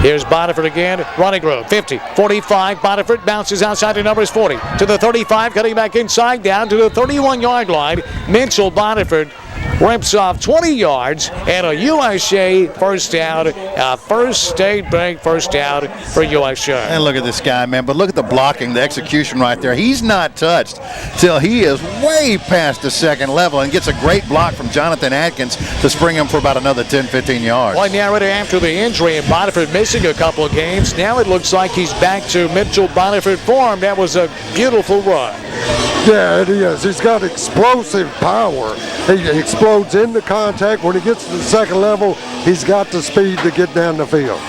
Here's Bonifant again, running room, 50, 45, Bonifant bounces outside the numbers 40, to the 35, cutting back inside, down to the 31-yard line. Mitchell Bonifant rips off 20 yards, and a USJ first down, First State Bank first down for USJ. And look at this guy, man. But look at the blocking, the execution right there. He's not touched till he is way past the second level and gets a great block from Jonathan Atkins to spring him for about another 10, 15 yards. Well, now after the injury and Boniford missing a couple of games, now it looks like he's back to Mitchell Boniford form. That was a beautiful run. Yeah, it is. He's got explosive power. He explodes into contact. When he gets to the second level, he's got the speed to get down the field.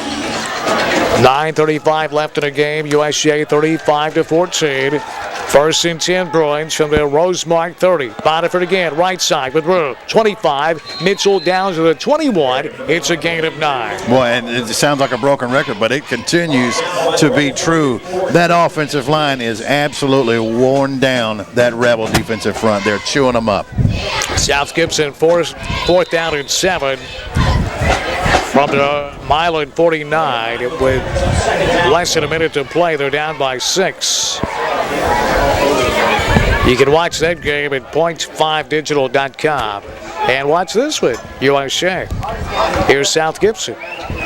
9:35 left in the game. USJ 35-14. First and 10 Bruins from the Rosemark 30. Boniford again, right side with room. 25. Mitchell down to the 21. It's a gain of 9. Boy, and it sounds like a broken record, but it continues to be true. That offensive line is absolutely worn down, that Rebel defensive front. They're chewing them up. South Gibson, fourth down and 7. From the Milan 49 with less than a minute to play. They're down by 6. You can watch that game at point5digital.com. And watch this with USJ. Here's South Gibson.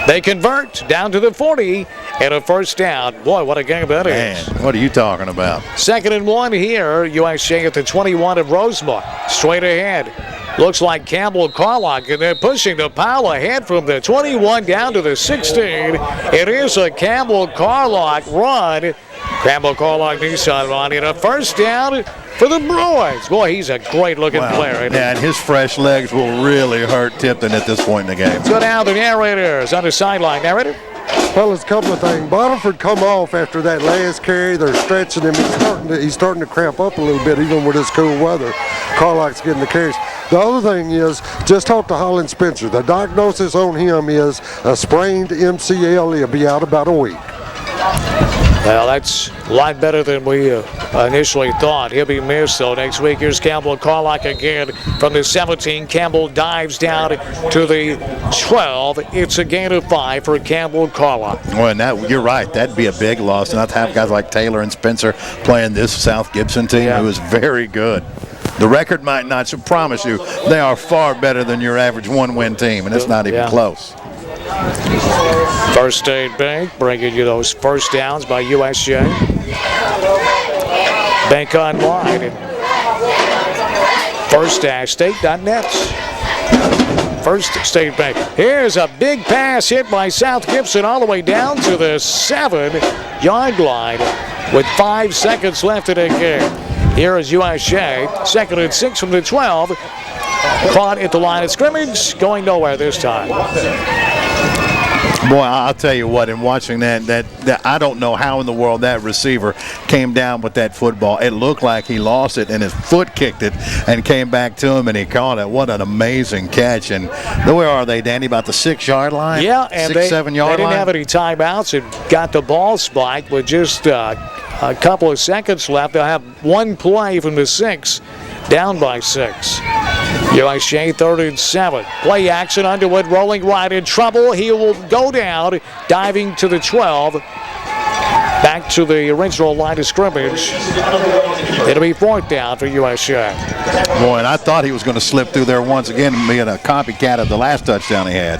They convert down to the 40 and a first down. Boy, what a game that is. Man, what are you talking about? 2nd and 1 here. USJ at the 21 of Rosemark. Straight ahead. Looks like Campbell Carlock, and they're pushing the pile ahead from the 21 down to the 16. It is a Campbell Carlock run. Campbell Carlock Nissan run, and a first down for the Bruins. Boy, he's a great-looking player. Yeah, and his fresh legs will really hurt Tipton at this point in the game. So now the narrators on the sideline. Narrator? Well, there's a couple of things. Boniford come off after that last carry. They're stretching him. He's starting to cramp up a little bit, even with this cool weather. Carlock's getting the carries. The other thing is, just talk to Holland Spencer. The diagnosis on him is a sprained MCL. He'll be out about a week. Well, that's a lot better than we initially thought. He'll be missed, though, next week. Here's Campbell Carlock again from the 17. Campbell dives down to the 12. It's a gain of 5 for Campbell Carlock. Well, and you're right. That'd be a big loss, not to have guys like Taylor and Spencer playing this South Gibson team, who is very good. The record might not, so promise you, they are far better than your average one-win team, and it's not even close. First State Bank bringing you those first downs by USJ. Bank online at first-state.net. First State Bank. Here's a big pass hit by South Gibson all the way down to the 7-yard line with 5 seconds left in the game. Here is USJ, 2nd and 6 from the 12. Caught at the line of scrimmage, going nowhere this time. Boy, I'll tell you what, in watching that I don't know how in the world that receiver came down with that football. It looked like he lost it, and his foot kicked it and came back to him, and he caught it. What an amazing catch. And where are they, Danny? About the 6-yard line? Yeah, and 7 yard line? They didn't have any timeouts and got the ball spiked with just a couple of seconds left. They'll have one play from the 6, down by 6. USJ 3rd and 7. Play action. Underwood rolling right in trouble. He will go down, diving to the 12. Back to the original line of scrimmage. It'll be 4th down for USJ. Boy, and I thought he was going to slip through there once again, being a copycat of the last touchdown he had.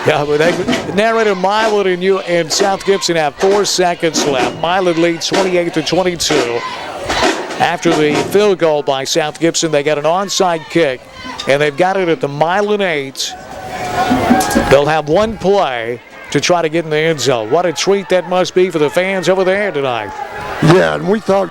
Yeah, but narrator Milan and South Gibson have 4 seconds left. Milan leads 28-22. After the field goal by South Gibson, they got an onside kick, and they've got it at the Milan 8. They'll have one play to try to get in the end zone. What a treat that must be for the fans over there tonight. Yeah, and we thought...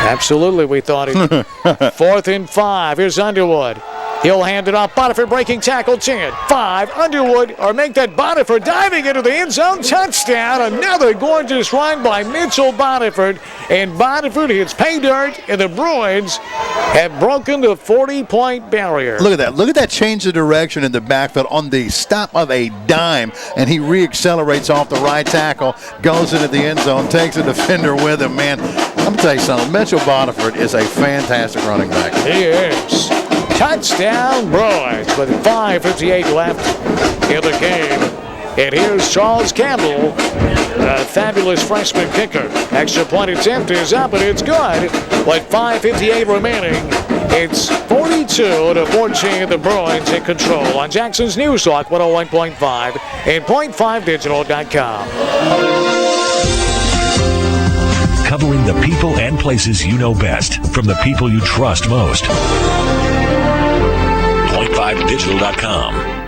Absolutely, we thought it. 4th and 5. Here's Underwood. He'll hand it off. Boniford breaking tackle. 10, 5. Underwood, or make that Boniford diving into the end zone. Touchdown. Another gorgeous run by Mitchell Boniford. And Boniford hits pay dirt, and the Bruins have broken the 40-point barrier. Look at that. Look at that change of direction in the backfield on the stop of a dime, and he re-accelerates off the right tackle, goes into the end zone, takes a defender with him. Man, I'm going to tell you something. Mitchell Boniford is a fantastic running back. He is. Touchdown Bruins with 5:58 left in the game. And here's Charles Campbell, a fabulous freshman kicker. Extra point attempt is up, and it's good. With 5:58 remaining, it's 42-14. The Bruins in control on Jackson's News Talk 101.5 and .5digital.com. Covering the people and places you know best from the people you trust most. .5digital.com.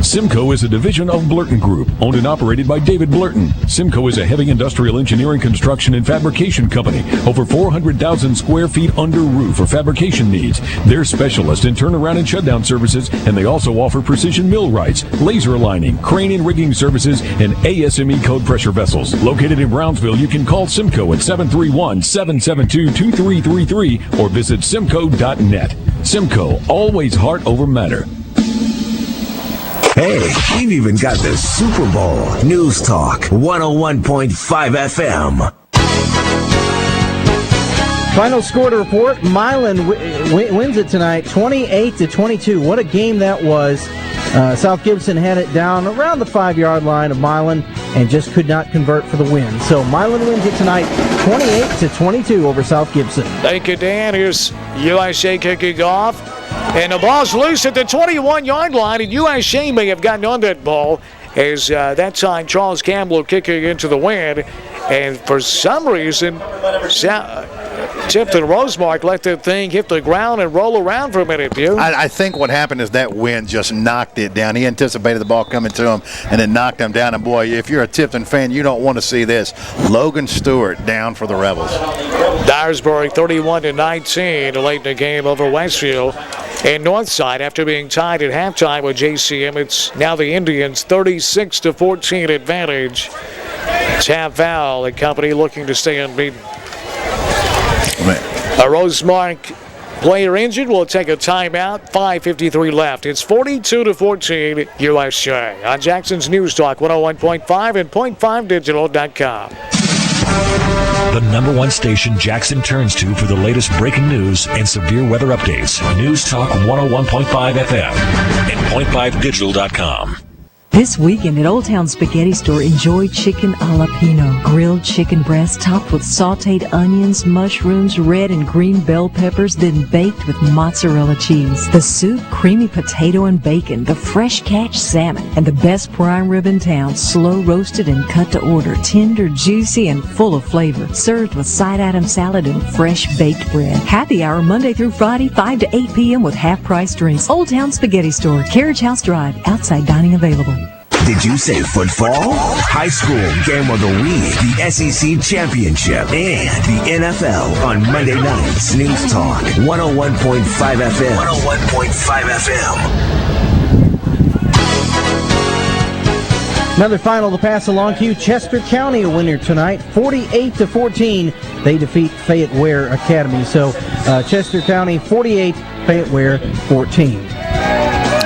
Simcoe is a division of Blurton Group, owned and operated by David Blurton. Simcoe is a heavy industrial engineering, construction, and fabrication company. Over 400,000 square feet under roof for fabrication needs. They're specialists in turnaround and shutdown services, and they also offer precision millwrights, laser aligning, crane and rigging services, and ASME code pressure vessels. Located in Brownsville, you can call Simcoe at 731-772-2333 or visit simcoe.net. Simcoe, always heart over matter. Hey, we've even got the Super Bowl. News Talk 101.5 FM. Final score to report. Milan wins it tonight, 28-22. What a game that was. South Gibson had it down around the 5-yard line of Milan and just could not convert for the win. So Milan wins it tonight, 28-22 over South Gibson. Thank you, Dan. Here's USJ kicking off. And the ball's loose at the 21-yard line, and USJ may have gotten on that ball as that time Charles Campbell kicking into the wind. And for some reason, Tipton Rosemark let that thing hit the ground and roll around for a minute, Pew. I think what happened is that wind just knocked it down. He anticipated the ball coming to him and it knocked him down. And, boy, if you're a Tipton fan, you don't want to see this. Logan Stewart down for the Rebels. Dyersburg 31-19 late in the game over Westfield. And Northside, after being tied at halftime with JCM, it's now the Indians' 36-14 advantage. Tab Val and company looking to stay unbeaten. A Rosemark player injured will take a timeout. 5:53 left. It's 42-14 USJ on Jackson's News Talk 101.5 and .5digital.com. The number one station Jackson turns to for the latest breaking news and severe weather updates. News Talk 101.5 FM and .5digital.com. This weekend at Old Town Spaghetti Store, enjoy chicken alla pino, grilled chicken breast topped with sautéed onions, mushrooms, red and green bell peppers, then baked with mozzarella cheese. The soup, creamy potato and bacon, the fresh catch salmon, and the best prime rib in town, slow roasted and cut to order, tender, juicy, and full of flavor. Served with side item salad and fresh baked bread. Happy hour Monday through Friday, 5 to 8 p.m. with half-price drinks. Old Town Spaghetti Store, Carriage House Drive, outside dining available. Did you say football? High school game of the week, the SEC Championship, and the NFL on Monday nights. News Talk 101.5 FM. 101.5 FM. Another final to pass along to you. Chester County a winner tonight, 48-14. They defeat Fayette Ware Academy. So Chester County 48, Fayette Ware 14.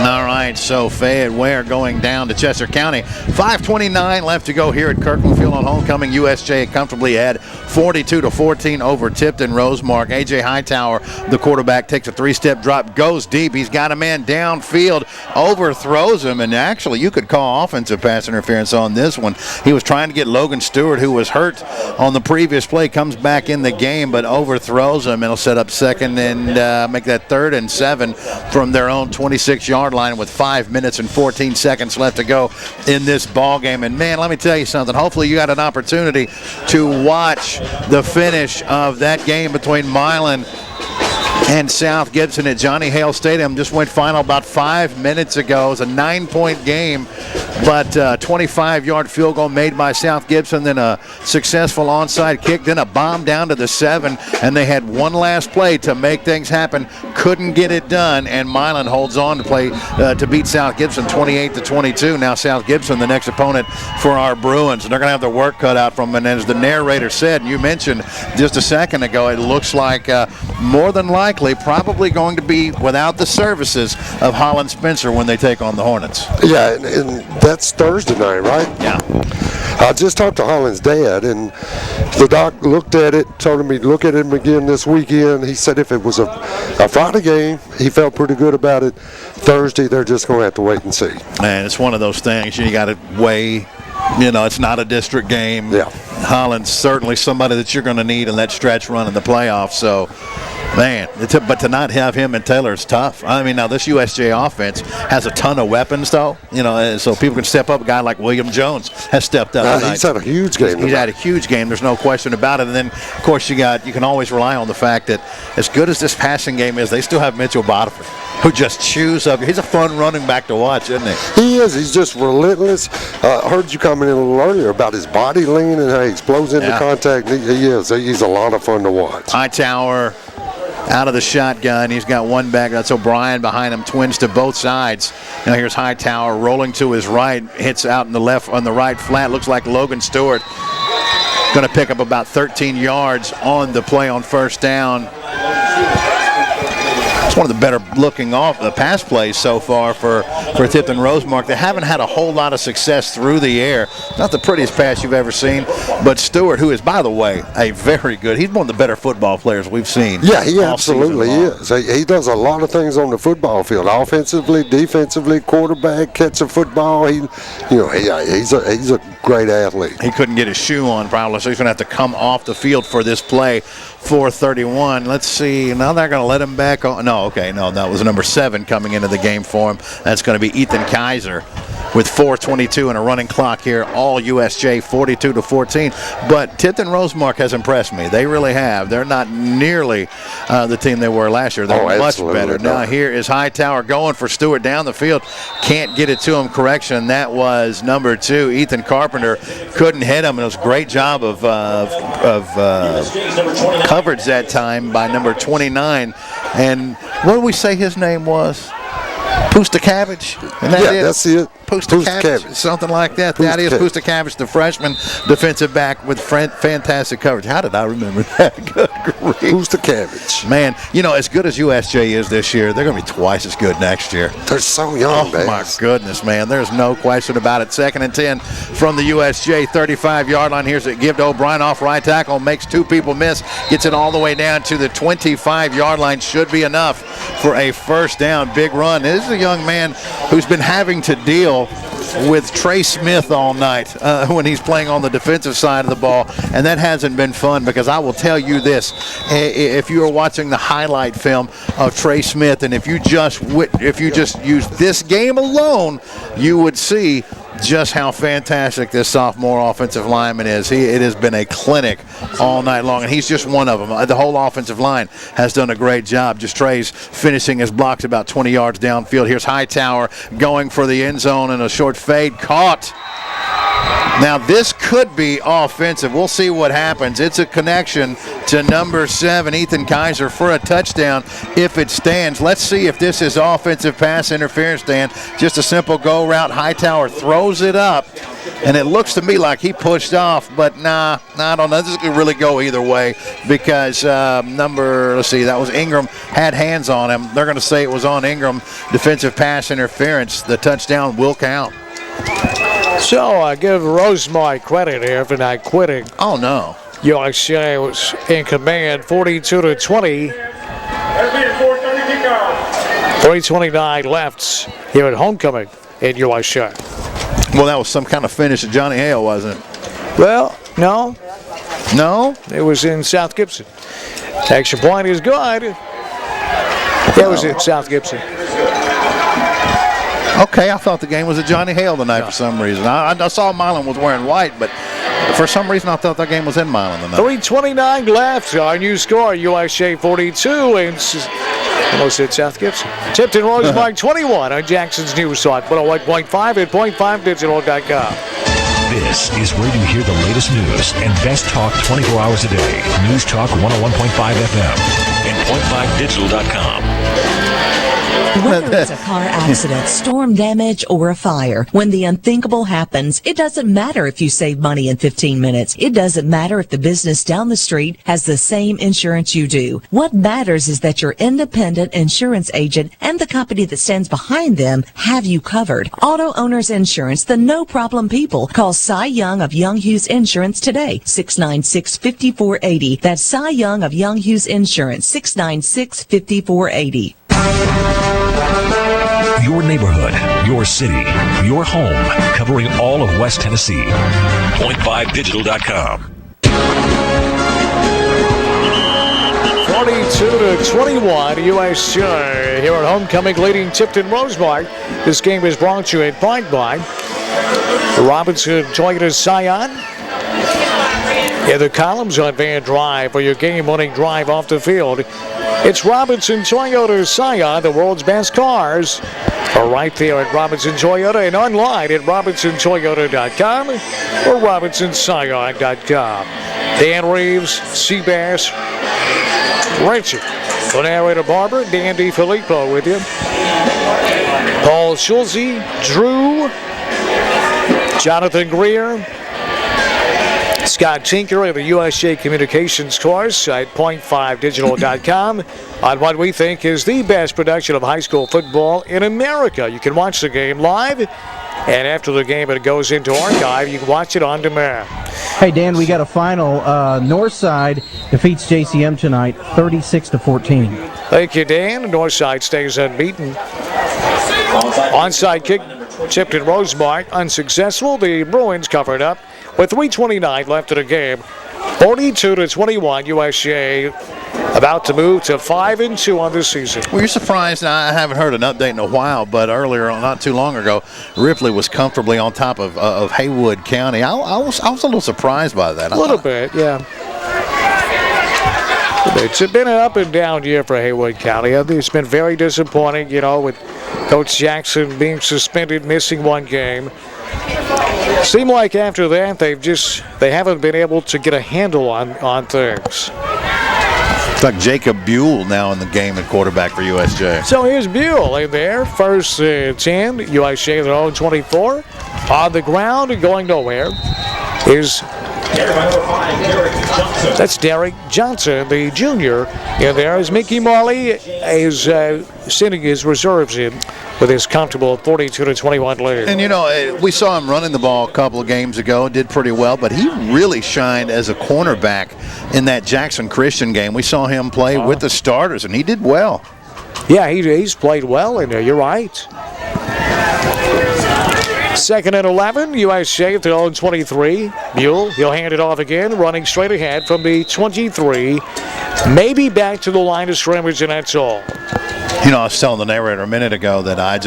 All right, so Fayette Ware going down to Chester County. 5:29 left to go here at Kirkland Field on homecoming. USJ comfortably ahead 42-14 over Tipton Rosemark. A.J. Hightower, the quarterback, takes a 3-step drop, goes deep. He's got a man downfield, overthrows him, and actually you could call offensive pass interference on this one. He was trying to get Logan Stewart, who was hurt on the previous play, comes back in the game, but overthrows him. It'll set up second and make that 3rd and 7 from their own 26-yard line with 5 minutes and 14 seconds left to go in this ball game. And man, let me tell you something. Hopefully you got an opportunity to watch the finish of that game between Milan and South Gibson at Johnny Hale Stadium. Just went final about 5 minutes ago. It was a 9-point game, but 25-yard field goal made by South Gibson, then a successful onside kick, then a bomb down to the 7, and they had one last play to make things happen. Couldn't get it done, and Milan holds on to play to beat South Gibson 28-22. Now South Gibson, the next opponent for our Bruins, and they're going to have their work cut out from them. And as the narrator said, and you mentioned just a second ago, it looks like more than likely probably going to be without the services of Holland Spencer when they take on the Hornets. Yeah, and that's Thursday night, right? Yeah. I just talked to Holland's dad, and The doc looked at it, told him he'd look at him again this weekend. He said if it was a Friday game, he felt pretty good about it. Thursday, they're just going to have to wait and see. And it's one of those things you got to weigh. You know, it's not a district game. Yeah. Holland's certainly somebody that you're going to need in that stretch run in the playoffs. So, man, but to not have him and Taylor is tough. I mean, now this USJ offense has a ton of weapons, though. You know, so people can step up. A guy like William Jones has stepped up tonight. He's had a huge game. He's had a huge game. There's no question about it. And then, of course, you can always rely on the fact that as good as this passing game is, they still have Mitchell Bodiford, who just chews up. He's a fun running back to watch, isn't he? He is. He's just relentless. I heard you comment a little earlier about his body lean and how he explodes into contact. He is. He's a lot of fun to watch. Hightower out of the shotgun. He's got one back. That's O'Brien behind him. Twins to both sides. Now here's Hightower rolling to his right. Hits out on the right flat. Looks like Logan Stewart going to pick up about 13 yards on the play on first down. It's one of the better looking pass plays so far for Tipton Rosemark. They haven't had a whole lot of success through the air. Not the prettiest pass you've ever seen, but Stewart, who is, by the way, a very good, he's one of the better football players we've seen. Yeah, he absolutely is. He does a lot of things on the football field, offensively, defensively, quarterback, catch a football. He's a great athlete. He couldn't get his shoe on probably, so he's going to have to come off the field for this play. 4:31. Let's see. Now they're going to let him back on. No, that was number 7 coming into the game for him. That's going to be Ethan Kaiser with 4:22 and a running clock here. All USJ 42-14. But Tipton Rosemark has impressed me. They really have. They're not nearly the team they were last year. They're much better. Now here is Hightower going for Stewart down the field. Can't get it to him. Correction. That was number 2. Ethan Carpenter couldn't hit him. It was a great job of coverage that time by number 29. And what did we say his name was? Pustakavich? That's it. Pustakavich, something like that. That is Pustakavich, the freshman defensive back with fantastic coverage. How did I remember that? Good grief. Pustakavich. Man, as good as USJ is this year, they're going to be twice as good next year. They're so young, man. Oh, my goodness, man. There's no question about it. 2nd and 10 from the USJ 35-yard line. Here's it. Give to O'Brien off right tackle. Makes 2 people miss. Gets it all the way down to the 25-yard line. Should be enough for a first down. Big run. This is a young man who's been having to deal with Trey Smith all night when he's playing on the defensive side of the ball, and that hasn't been fun because I will tell you this: if you are watching the highlight film of Trey Smith, and if you just use this game alone, you would see just how fantastic this sophomore offensive lineman is. It has been a clinic all night long, and he's just one of them. The whole offensive line has done a great job. Just Trey's finishing his blocks about 20 yards downfield. Here's Hightower going for the end zone and a short fade. Caught. Now, this could be offensive. We'll see what happens. It's a connection to number 7, Ethan Kaiser, for a touchdown if it stands. Let's see if this is offensive pass interference, Dan. Just a simple go route. Hightower throws it up, and it looks to me like he pushed off, but nah, I don't know. This could really go either way because that was Ingram, had hands on him. They're going to say it was on Ingram. Defensive pass interference. The touchdown will count. So I give Rosemark credit here for not quitting. Oh, no. USJ was in command 42-20. 3:29 left here at homecoming in USJ. Well, that was some kind of finish at Johnny Hale, wasn't it? Well, no. No? It was in South Gibson. Extra point is good. It was in South Gibson. Okay, I thought the game was at Johnny Hale tonight for some reason. I saw Milan was wearing white, but for some reason I thought that game was in Milan tonight. 3:29 left. Our new score, USJ 42 and almost at South Gibson. Tipton Rosemark 21 on Jackson's News Talk 101.5 at .5digital.com. This is where you hear the latest news and best talk 24 hours a day. News Talk 101.5 FM and .5digital.com. Whether it's a car accident, storm damage, or a fire, when the unthinkable happens, it doesn't matter if you save money in 15 minutes. It doesn't matter if the business down the street has the same insurance you do. What matters is that your independent insurance agent and the company that stands behind them have you covered. Auto Owners Insurance, the no-problem people. Call Cy Young of Young Hughes Insurance today, 696-5480. That's Cy Young of Young Hughes Insurance, 696-5480. Your neighborhood, your city, your home, covering all of West Tennessee. Point5digital.com. 42-21, USJ here at homecoming leading Tipton Rosemark. This game is brought to you in part by Robinson Toyota Scion. In the columns on Van Drive for your game-winning drive off the field. It's Robinson Toyota Scion, the world's best cars. Are right there at Robinson Toyota and online at RobinsonToyota.com or RobinsonScion.com. Dan Reeves, Seabass, Richard, the narrator Barber, Dan DiFilippo with you. Paul Schulze, Drew, Jonathan Greer, Scott Tinker of the USJ Communications course at point5digital.com on what we think is the best production of high school football in America. You can watch the game live, and after the game it goes into archive. You can watch it on demand. Hey, Dan, we got a final. Northside defeats JCM tonight, 36-14. Thank you, Dan. Northside stays unbeaten. Onside kick, Tipton Rosemark, unsuccessful. The Bruins covered up with 3:29 left in the game. 42-21, USJ about to move to 5-2 on this season. Well, you're surprised. Now, I haven't heard an update in a while, but earlier, not too long ago, Ripley was comfortably on top of Haywood County. I was a little surprised by that. A little bit, yeah. It's been an up and down year for Haywood County. It's been very disappointing, with Coach Jackson being suspended, missing one game. Seemed like after that they haven't been able to get a handle on things. It's like Jacob Buell now in the game at quarterback for USJ. So here's Buell in there, first 10. USJ their own 24. On the ground and going nowhere is that's Derek Johnson, the junior. And there is Mickey Marley is sending his reserves in with his comfortable 42-21 lead. And we saw him running the ball a couple of games ago, did pretty well, but he really shined as a cornerback in that Jackson Christian game. We saw him play with the starters, and he did well. Yeah, he's played well in there. You're right. 2nd and 11, USJ at their own 23. Buell, he'll hand it off again, running straight ahead from the 23. Maybe back to the line of scrimmage, and that's all. I was telling the narrator a minute ago that I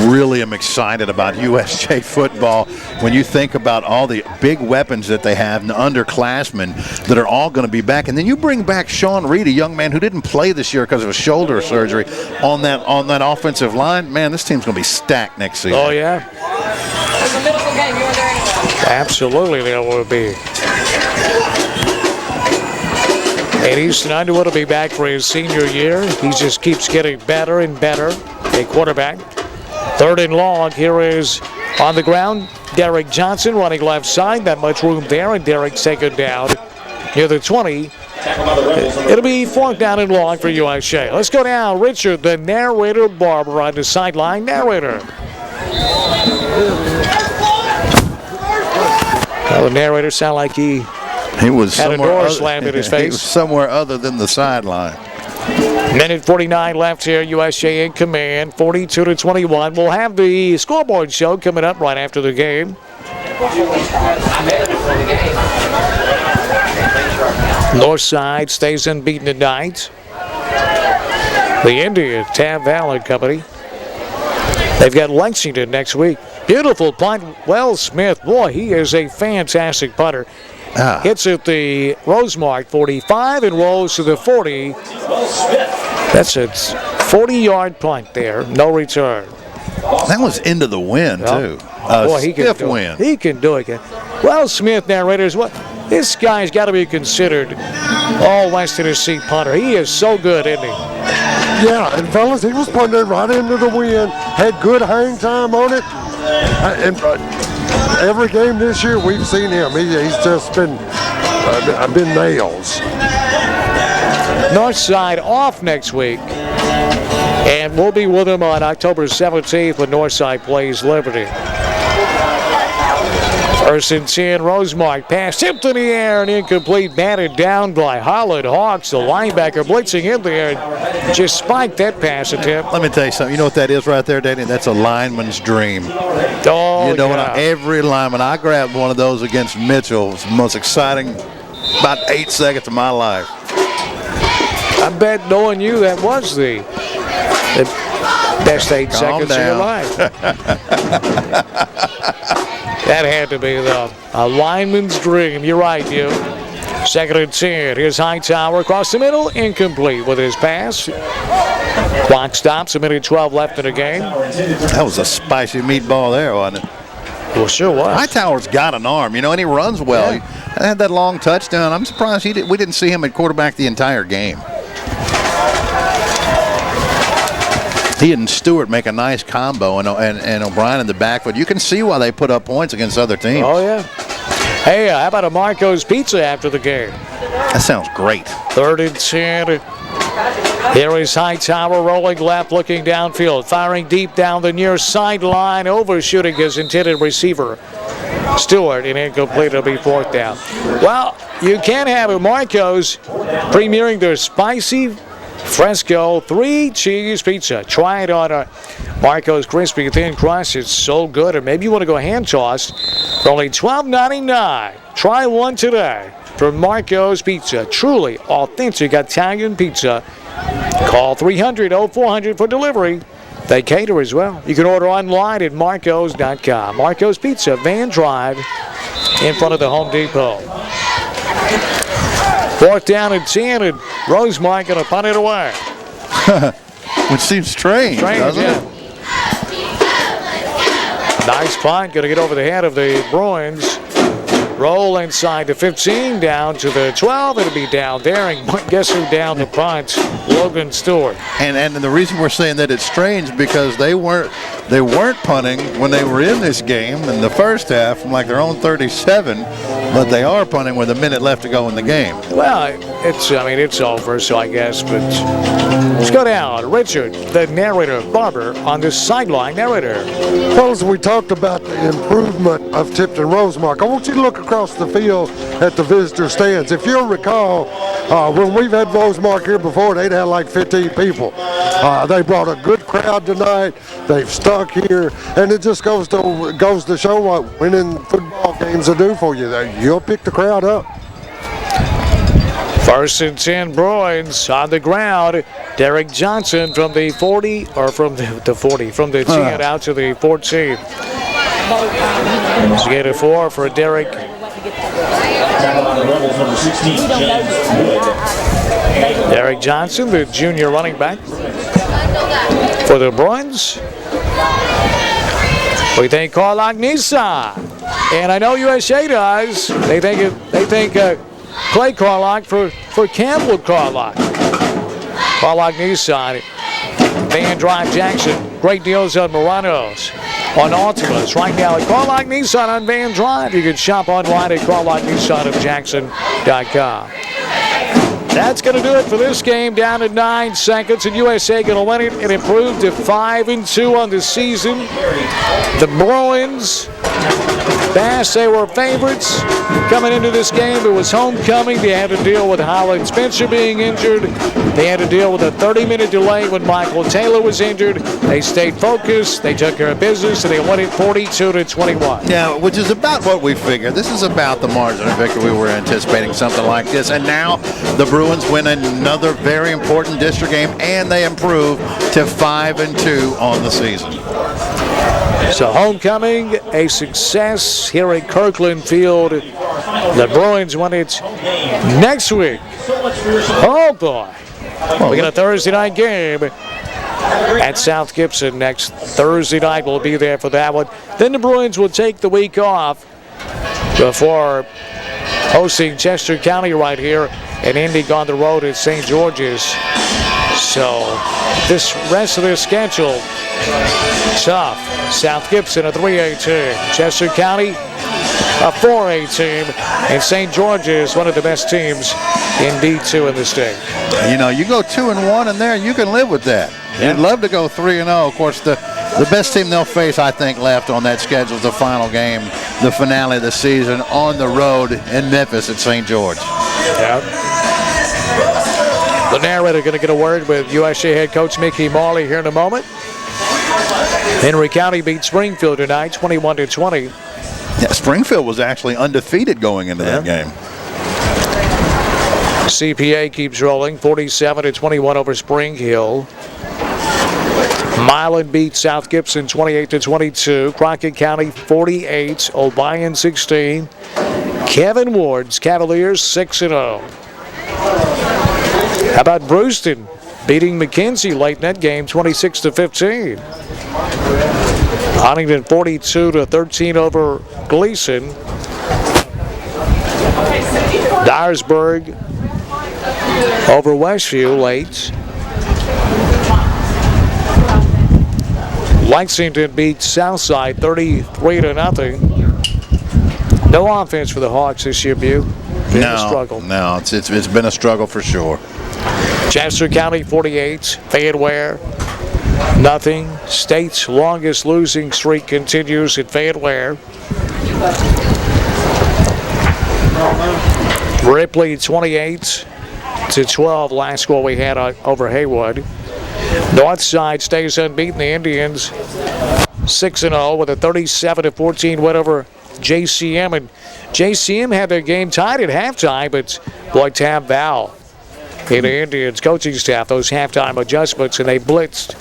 really am excited about USJ football when you think about all the big weapons that they have and the underclassmen that are all going to be back. And then you bring back Sean Reed, a young man who didn't play this year because of a shoulder surgery on that offensive line. Man, this team's going to be stacked next season. Oh, yeah. Absolutely, there will be. And Easton Underwood will be back for his senior year. He just keeps getting better and better, a quarterback. 3rd and long. Here is on the ground, Derek Johnson running left side. Not much room there, and Derek's taken down near the 20. It'll be 4th down and long for USJ. Let's go down. Richard, the narrator, Barber on the sideline. Narrator. Well, the narrator sounded like he was had a door slammed in his face. He was somewhere other than the sideline. Minute 49 left here. USJ in command. 42-21. We'll have the scoreboard show coming up right after the game. Northside stays unbeaten tonight. The Indian Tab Valley Company. They've got Lexington next week. Beautiful punt. Wells Smith, boy, he is a fantastic punter. Hits at the Rosemark 45 and rolls to the 40. That's a 40-yard punt there. No return. That was into the wind, too. Boy, he stiff can wind. He can do it. Wells Smith, narrators, this guy's got to be considered all West Tennessee punter. He is so good, isn't he? Yeah, and fellas, he was punting it right into the wind, had good hang time on it, and every game this year we've seen him. He's just been nails. Northside off next week, and we'll be with them on October 17th when Northside plays Liberty. First and 10, Rosemark pass tipped in the air and incomplete, batted down by Holland Hawks. The linebacker blitzing in there and just spiked that pass attempt. Let me tell you something. You know what that is right there, Danny? That's a lineman's dream. Oh, you know yeah. what? Every lineman, I grabbed one of those against Mitchell. It was the most exciting about 8 seconds of my life. I bet knowing you, that was the best 8 seconds of your life. That had to be a lineman's dream. You're right, you. Second and 10. Here's Hightower across the middle. Incomplete with his pass. Clock stops. A minute 12 left in the game. That was a spicy meatball there, wasn't it? Well, sure was. Hightower's got an arm, and he runs well. Yeah. He had that long touchdown. I'm surprised we didn't see him at quarterback the entire game. He and Stewart make a nice combo, and O'Brien in the backfield. You can see why they put up points against other teams. Oh, yeah. Hey, how about a Marco's Pizza after the game? That sounds great. Third and 10. Here is Hightower rolling left, looking downfield, firing deep down the near sideline, overshooting his intended receiver, Stewart, and incomplete. It'll be fourth down. Well, you can have a Marco's premiering their spicy Fresco 3-cheese pizza. Try it on a Marco's crispy thin crust. It's so good. Or maybe you want to go hand tossed for only $12.99. Try one today from Marco's Pizza. Truly authentic Italian pizza. Call 300-0400 for delivery. They cater as well. You can order online at marcos.com. Marco's Pizza, Van Drive, in front of the Home Depot. Fourth down and 10, and Rosemark going to punt it away. Which seems strange, doesn't it? Nice punt, going to get over the head of the Bruins. Roll inside the 15, down to the 12. It'll be down there, and guess who down the punt? Logan Stewart. And the reason we're saying that it's strange because they weren't punting when they were in this game in the first half from like their own 37, but they are punting with a minute left to go in the game. Well, it's over, so I guess, but let's go down. Richard, the narrator, Barber, on the sideline narrator. Well, as we talked about the improvement of Tipton Rosemark, I want you to look across the field at the visitor stands. If you'll recall, when we've had Rosemark here before, they'd had like 15 people. They brought a good crowd tonight. They've stuck here, and it just goes to show what winning football games will do for you. You'll pick the crowd up. First and 10 Bruins on the ground. Derek Johnson from the 40, or from the 40, from the 10 out to the 14. Let's get a 4 for Derek. Derek Johnson, the junior running back for the Bruins. We think Carlock Nissan, and I know USJ does. They think Clay Carlock for Campbell Carlock. Carlock Nissan, Van Drive Jackson, great deals on Muranos, on Altimas. Right now at Carlock Nissan on Van Drive. You can shop online at carlocknissanofjackson.com. That's going to do it for this game. Down to 9 seconds, and USA going to win it and improve to 5-2 on the season. The Bruins, Bass, they were favorites coming into this game. It was homecoming. They had to deal with Holland Spencer being injured. They had to deal with a 30-minute delay when Michael Taylor was injured. They stayed focused. They took care of business, and they won it 42-21. Yeah, which is about what we figured. This is about the margin of victory. We were anticipating something like this, and now the Bruins win another very important district game, and they improve to 5-2 on the season. So homecoming, a success here at Kirkland Field. The Bruins win it next week. Oh, boy. We got a Thursday night game at South Gibson next Thursday night. We'll be there for that one. Then the Bruins will take the week off before hosting Chester County right here and ending on the road at St. George's. So this rest of their schedule, tough. South Gibson, a 3A team. Chester County, a 4A team. And St. George's, one of the best teams in D2 in the state. You know, you go 2-1 in there, you can live with that. Yeah. You'd love to go 3-0. Of course, the best team they'll face, I think, left on that schedule is the final game, the finale of the season on the road in Memphis at St. George. Yeah. The narrator going to get a word with USJ head coach Mickey Marley here in a moment. Henry County beat Springfield tonight, 21-20. Yeah, Springfield was actually undefeated going into that game. CPA keeps rolling, 47-21 over Spring Hill. Milan beat South Gibson 28-22. Crockett County 48, Obion 16. Kevin Ward's Cavaliers 6-0. How about Brewston beating McKenzie late in that game 26-15. Huntington 42-13 over Gleason. Dyersburg over Westview late. Lexington beat Southside 33-0. No offense for the Hawks this year, Bew. Been a struggle. No, it's been a struggle for sure. Chester County 48, Fayetteware nothing. State's longest losing streak continues at Fayetteware. Ripley 28-12, last score we had over Haywood. Northside stays unbeaten. The Indians 6-0 with a 37-14 win over JCM. And JCM had their game tied at halftime, but boy, Tab Val and the Indians coaching staff, those halftime adjustments, and they blitzed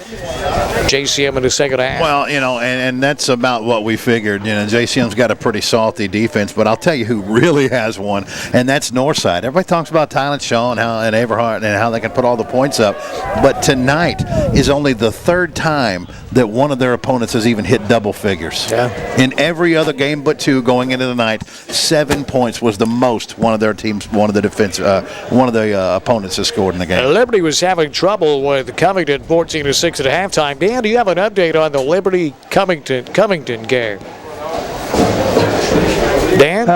JCM in the second half. Well, you know, and that's about what we figured. You know, JCM's got a pretty salty defense, but I'll tell you who really has one, and that's Northside. Everybody talks about Tylen Shaw and Everhart and how they can put all the points up, but tonight is only the third time that one of their opponents has even hit double figures. Yeah. In every other game but two going into the night, 7 points was the most one of their teams, one of the opponents has scored in the game. Liberty was having trouble with Covington 14-6 at halftime. Dan, do you have an update on the Liberty-Covington game? Dan?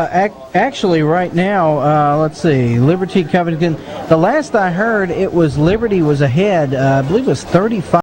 Actually, right now, let's see. Liberty Covington. The last I heard, it was Liberty was ahead. I believe it was 35.